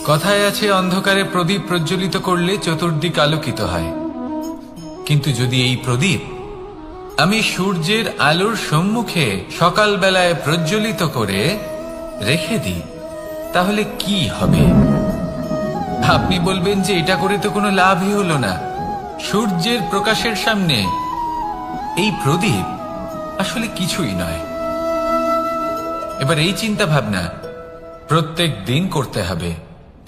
কথায় আছে অন্ধকারে প্রদীপ প্রজ্বলিত করলে চতুর্দিক আলোকিত হয়। কিন্তু যদি এই প্রদীপ আমি সূর্যের আলোর সম্মুখে সকালবেলায় প্রজ্বলিত করে রেখে দিই, তাহলে কি হবে? আপনি বলবেন যে এটা করে তো কোনো লাভই হলো না। সূর্যের প্রকাশের সামনে এই প্রদীপ আসলে কিছুই নয়। এবার এই চিন্তা ভাবনা প্রত্যেক দিন করতে হবে,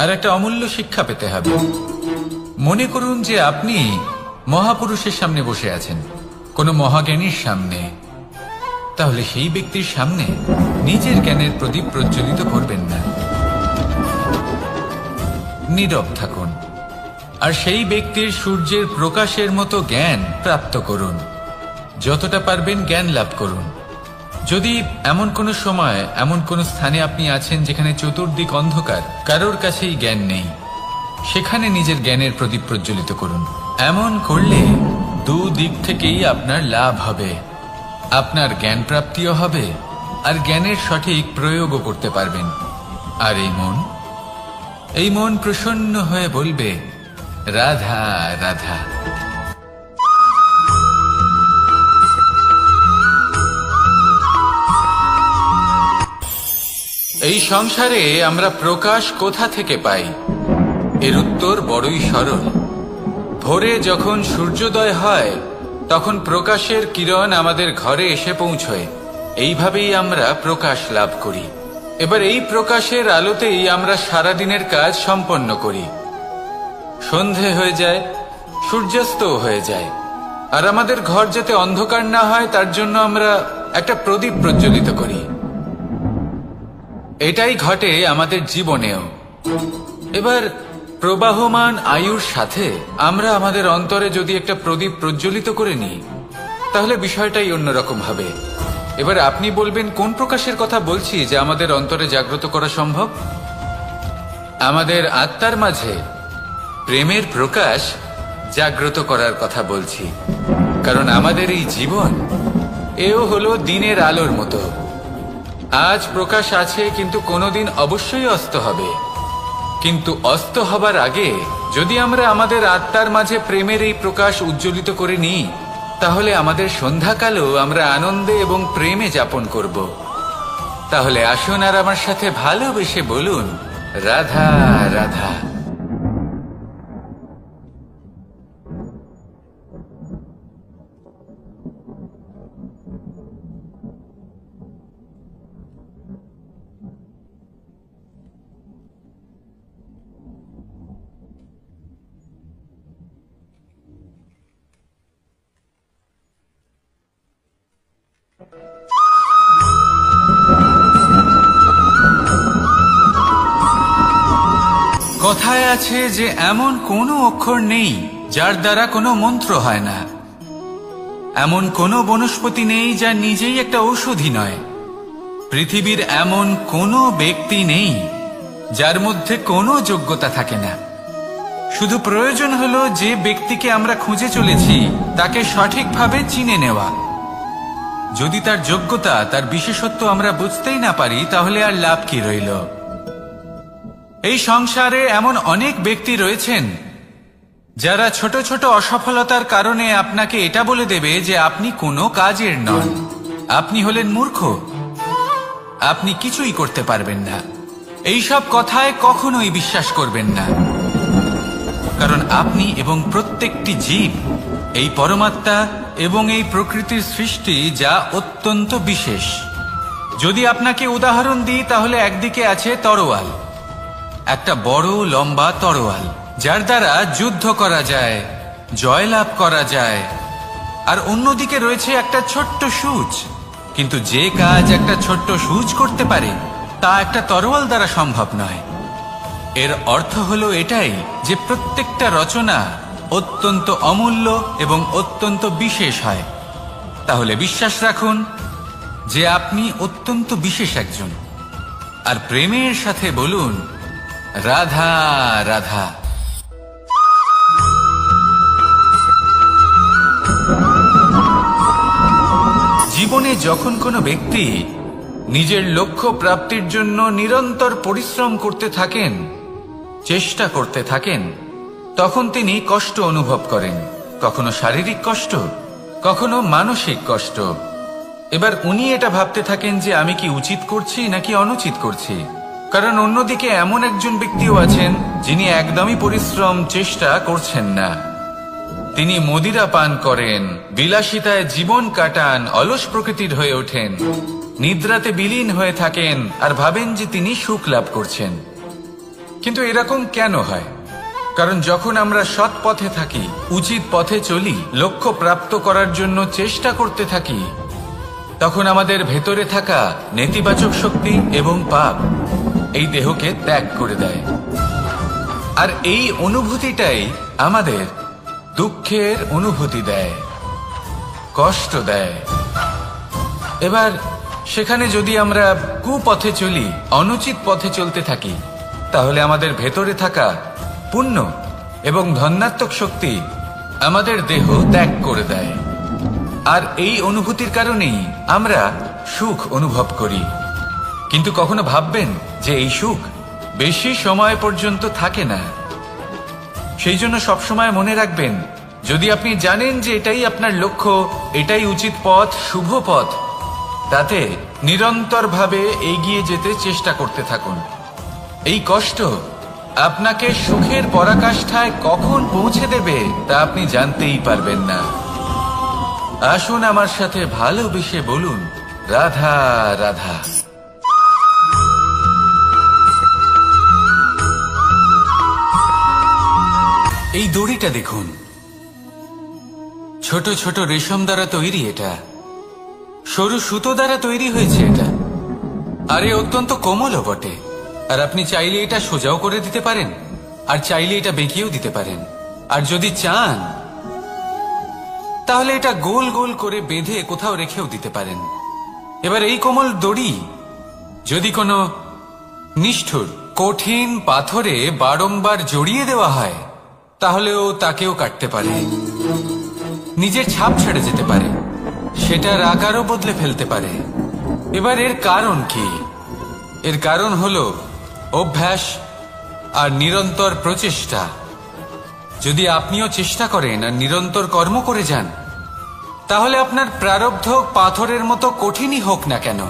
আর একটা অমূল্য শিক্ষা পেতে হবে। মনে করুন যে আপনি মহাপুরুষের সামনে বসে আছেন, কোনো মহাজ্ঞানীর সামনে। তাহলে সেই ব্যক্তির সামনে নিজের জ্ঞানের প্রদীপ প্রজ্বলিত করবেন না, নীরব থাকুন। আর সেই ব্যক্তির সূর্যের প্রকাশের মতো জ্ঞান প্রাপ্ত করুন। যতটা পারবেন জ্ঞান লাভ করুন। যদি এমন কোনো সময়, এমন কোনো স্থানে আপনি আছেন যেখানে চতুর্দিক অন্ধকার, কারোর কাছেই জ্ঞান নেই, সেখানে নিজের জ্ঞানের প্রদীপ প্রজ্বলিত করুন। এমন করলে দুদিক থেকেই আপনার লাভ হবে। আপনার জ্ঞান প্রাপ্তিও হবে, আর জ্ঞানের সঠিক প্রয়োগও করতে পারবেন। আর এই মন প্রসন্ন হয়ে বলবে রাধা রাধা। এই সংসারে আমরা প্রকাশ কোথা থেকে পাই? এর উত্তর বড়ই সরল। ভোরে যখন সূর্যোদয় হয় তখন প্রকাশের কিরণ আমাদের ঘরে এসে পৌঁছয়। এইভাবেই আমরা প্রকাশ লাভ করি। এবার এই প্রকাশের আলোতেই আমরা সারাদিনের কাজ সম্পন্ন করি। সন্ধে হয়ে যায়, সূর্যাস্তও হয়ে যায়। আর আমাদের ঘর যাতে অন্ধকার না হয় তার জন্য আমরা একটা প্রদীপ প্রজ্বলিত করি। এটাই ঘটে আমাদের জীবনেও। এবার প্রবাহমান আয়ুর সাথে আমরা আমাদের অন্তরে যদি একটা প্রদীপ প্রজ্বলিত করে নিই, তাহলে বিষয়টাই অন্যরকম হবে। এবার আপনি বলবেন কোন প্রকাশের কথা বলছি যে আমাদের অন্তরে জাগ্রত করা সম্ভব? আমাদের আত্মার মাঝে প্রেমের প্রকাশ জাগ্রত করার কথা বলছি। কারণ আমাদের এই জীবন এও হলো দিনের আলোর মতো। আজ প্রকাশ আছে, কিন্তু কোনোদিন অবশ্যই অস্ত হবে। কিন্তু অস্ত হবার আগে যদি আমরা আমাদের আত্মার মাঝে প্রেমের এই প্রকাশ উজ্জ্বলিত করে নিই, তাহলে আমাদের সন্ধ্যাকালও আমরা আনন্দে এবং প্রেমে যাপন করব। তাহলে আসুন আর আমার সাথে ভালোবেসে বলুন রাধা রাধা। কথায় আছে যে এমন কোনো অক্ষর নেই যার দ্বারা কোনো মন্ত্র হয় না। এমন কোনো বনস্পতি নেই যা নিজেই একটা ঔষধি নয়। পৃথিবীর এমন কোনো ব্যক্তি নেই যার মধ্যে কোনো যোগ্যতা থাকে না। শুধু প্রয়োজন হলো যে ব্যক্তিকে আমরা খুঁজে চলেছি তাকে সঠিকভাবে চিনে নেওয়া। যদি তার যোগ্যতা, তার বিশেষত্ব আমরা বুঝতেই না পারি, তাহলে আর লাভ কি রইল? এই সংসারে এমন অনেক ব্যক্তি রয়েছেন যারা ছোট ছোট অসফলতার কারণে আপনাকে এটা বলে দেবে যে আপনি কোনো কাজের নন, আপনি হলেন মূর্খ, আপনি কিছুই করতে পারবেন না। এইসব কথায় কখনোই বিশ্বাস করবেন না, কারণ আপনি এবং প্রত্যেকটি জীব এই পরমাত্মা এবং এই প্রকৃতির সৃষ্টি, যা অত্যন্ত বিশেষ। যদি আপনাকে উদাহরণ দিই তাহলে একদিকে আছে তরোয়াল, একটা বড় লম্বা তরোয়াল যার দ্বারা যুদ্ধ করা যায়, জয়লাভ করা যায়। আর অন্যদিকে রয়েছে একটা ছোট্ট সূচ, কিন্তু যে কাজ একটা ছোট্ট সূচ করতে পারে তা একটা তরোয়াল দ্বারা সম্ভব নয়। এর অর্থ হলো এটাই যে প্রত্যেকটা রচনা অত্যন্ত অমূল্য এবং অত্যন্ত বিশেষ হয়। তাহলে বিশ্বাস রাখুন যে আপনি অত্যন্ত বিশেষ একজন, আর প্রেমের সাথে বলুন রাধা রাধা। জীবনে যখন কোনো ব্যক্তি নিজের লক্ষ্য প্রাপ্তির জন্য নিরন্তর পরিশ্রম করতে থাকেন, চেষ্টা করতে থাকেন, তখন তিনি কষ্ট অনুভব করেন, কখনো শারীরিক কষ্ট, কখনো মানসিক কষ্ট। এবার উনি এটা ভাবতে থাকেন যে আমি কি উচিত করছি নাকি অনুচিত করছি। কারণ অন্যদিকে এমন একজন ব্যক্তিও আছেন যিনি একদমই পরিশ্রম, চেষ্টা করছেন না। তিনি মদিরা পান করেন, বিলাসিতায় জীবন কাটান, অলস প্রকৃতির হয়ে ওঠেন, নিদ্রাতে বিলীন হয়ে থাকেন আর ভাবেন যে তিনি সুখ লাভ করছেন। কিন্তু এরকম কেন হয়? কারণ যখন আমরা সৎ পথে থাকি, উচিত পথে চলি, লক্ষ্য প্রাপ্ত করার জন্য চেষ্টা করতে থাকি, তখন আমাদের ভেতরে থাকা নেতিবাচক শক্তি এবং পাপ এই দেহকে ত্যাগ করে দেয়। আর এই অনুভূতিটাই আমাদের দুঃখের অনুভূতি দেয়, কষ্ট দেয়। এবার সেখানে যদি আমরা কুপথে চলি, অনুচিত পথে চলতে থাকি, তাহলে আমাদের ভেতরে থাকা পুণ্য এবং ধনাত্মক শক্তি আমাদের দেহ ত্যাগ করে দেয়। আর এই অনুভূতির কারণেই আমরা সুখ অনুভব করি। কিন্তু কখনো ভাববেন যে এই সুখ বেশি সময় পর্যন্ত থাকে না। সেই জন্য সবসময় মনে রাখবেন, যদি আপনি জানেন যে এটাই আপনার লক্ষ্য, এটাই উচিত পথ, শুভ পথ, তাতে নিরন্তরভাবে এগিয়ে যেতে চেষ্টা করতে থাকুন। এই কষ্ট আপনাকে সুখের পরাকাষ্ঠায় কখন পৌঁছে দেবে তা আপনি জানতেই পারবেন না। আসুন আমার সাথে ভালোবেসে বলুন রাধা রাধা। এই দড়িটা দেখুন, ছোট ছোট রেশম দ্বারা তৈরি, এটা সরু সুতো দ্বারা তৈরি হয়েছে এটা, আর এ অত্যন্ত কোমলও বটে। আর আপনি চাইলে এটা সোজাও করে দিতে পারেন, আর চাইলে এটা বেঁকিয়েও দিতে পারেন, আর যদি চান তাহলে এটা গোল গোল করে বেঁধে কোথাও রেখেও দিতে পারেন। এবার এই কোমল দড়ি যদি কোনো নিষ্ঠুর কঠিন পাথরে বারংবার জড়িয়ে দেওয়া হয়, তাহলেও তাকেও কাটতে পারে, নিজের ছাপ ছেড়ে যেতে পারে, সেটার আকারও বদলে ফেলতে পারে। এবার এর কারণ কি? এর কারণ হলো অভ্যাস আর নিরন্তর প্রচেষ্টা। যদি আপনিও চেষ্টা করেন আর নিরন্তর কর্ম করে যান, তাহলে আপনার প্রারব্ধ পাথরের মতো কঠিনই হোক না কেন,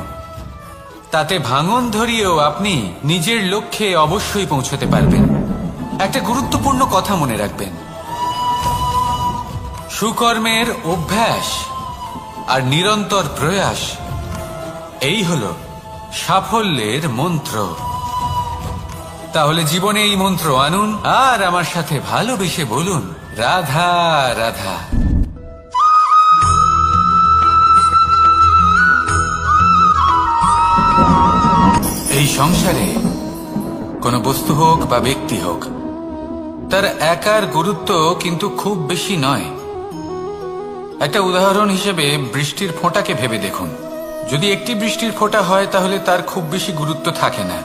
তাতে ভাঙন ধরিয়েও আপনি নিজের লক্ষ্যে অবশ্যই পৌঁছতে পারবেন। একটা গুরুত্বপূর্ণ কথা মনে রাখবেন, সুকর্মের অভ্যাস আর নিরন্তর প্রয়াস, এই হলো সাফল্যের মন্ত্র। তাহলে জীবনে এই মন্ত্র আনুন আর আমার সাথে ভালোবেসে বলুন রাধা রাধা। এই সংসারে কোনো বস্তু হোক বা ব্যক্তি হোক, তার একার গুরুত্ব কিন্তু খুব বেশি নয়। একটা উদাহরণ হিসেবে বৃষ্টির ফোঁটাকে ভেবে দেখুন। যদি একটি বৃষ্টির ফোঁটা হয় তাহলে তার খুব বেশি গুরুত্ব থাকে না,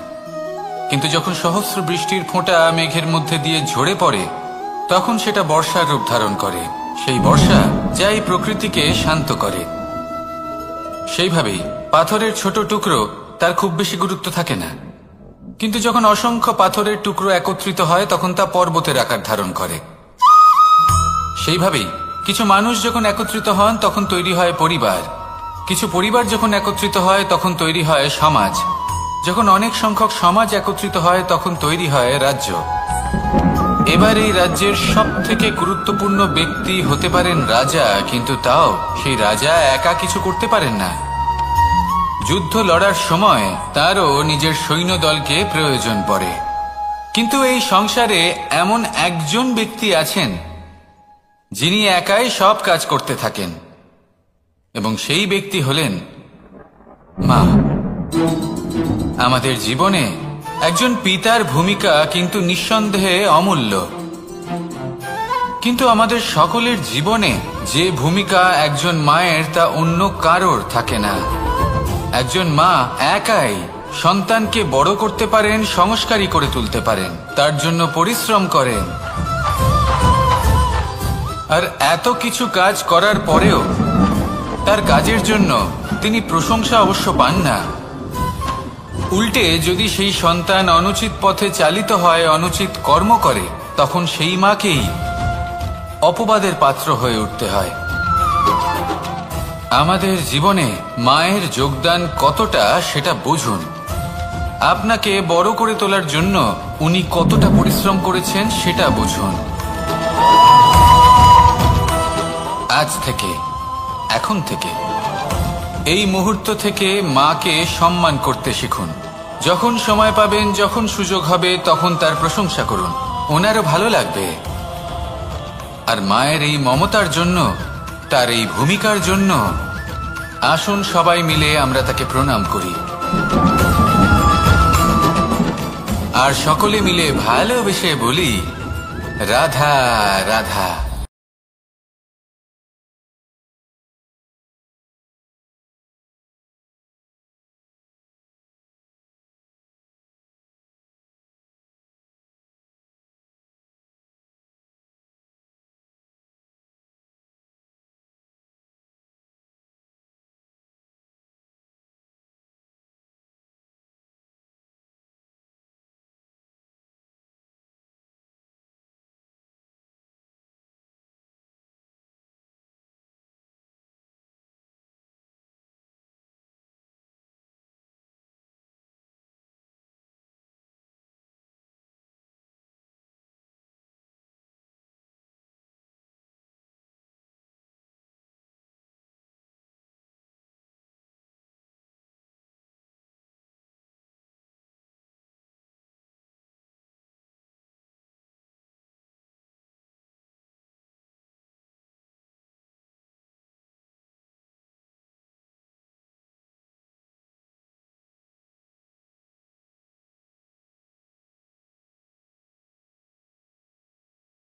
কিন্তু যখন সহস্র বৃষ্টির ফোঁটা মেঘের মধ্যে দিয়ে ঝরে পড়ে তখন সেটা বর্ষার রূপ ধারণ করে। সেই বর্ষা যা এই প্রকৃতিকে শান্ত করে। সেইভাবেই পাথরের ছোট টুকরো তার খুব বেশি গুরুত্ব থাকে না, কিন্তু যখন অসংখ্য পাথরের টুকরো একত্রিত হয় তখন তা পর্বতের আকার ধারণ করে। সেইভাবেই কিছু মানুষ যখন একত্রিত হন তখন তৈরি হয় পরিবার, কিছু পরিবার যখন একত্রিত হয় তখন তৈরি হয় সমাজ, যখন অনেক সংখ্যক সমাজ একত্রিত হয় তখন তৈরি হয় রাজ্য। এবার এই রাজ্যের সব থেকে গুরুত্বপূর্ণ ব্যক্তি হতে পারেন রাজা, কিন্তু তাও সেই রাজা একা কিছু করতে পারেন না। যুদ্ধ লড়ার সময় তারও নিজের সৈন্যদলকে প্রয়োজন পড়ে। কিন্তু এই সংসারে এমন একজন ব্যক্তি আছেন যিনি একাই সব কাজ করতে থাকেন, এবং সেই ব্যক্তি হলেন মা। আমাদের জীবনে একজন পিতার ভূমিকা কিন্তু নিঃসন্দেহে অমূল্য, কিন্তু আমাদের সকলের জীবনে যে ভূমিকা একজন মায়ের তা অন্য কারোর থাকে না। একজন মা একাই সন্তানকে বড় করতে পারেন, সংস্কারী করে তুলতে পারেন, তার জন্য পরিশ্রম করেন। আর এত কিছু কাজ করার পরেও তার কাজের জন্য তিনি প্রশংসা অবশ্য পান না। উল্টে যদি সেই সন্তান অনুচিত পথে চালিত হয়, অনুচিত কর্ম করে, তখন সেই মাকেই অপবাদের পাত্র হয়ে উঠতে হয়। আমাদের জীবনে মায়ের যোগদান কতটা সেটা বুঝুন। আপনাকে বড় করে তোলার জন্য উনি কতটা পরিশ্রম করেছেন সেটা বুঝুন। আজ থেকে, এখন থেকে, এই মুহূর্ত থেকে মাকে সম্মান করতে শিখুন। যখন সময় পাবেন, যখন সুযোগ হবে, তখন তার প্রশংসা করুন, ওনারও ভালো লাগবে। আর মায়ের এই মমতার জন্য, তার এই ভূমিকার জন্য আসুন সবাই মিলে আমরা তাকে প্রণাম করি, আর সকলে মিলে ভালোবেসে বলি রাধা রাধা।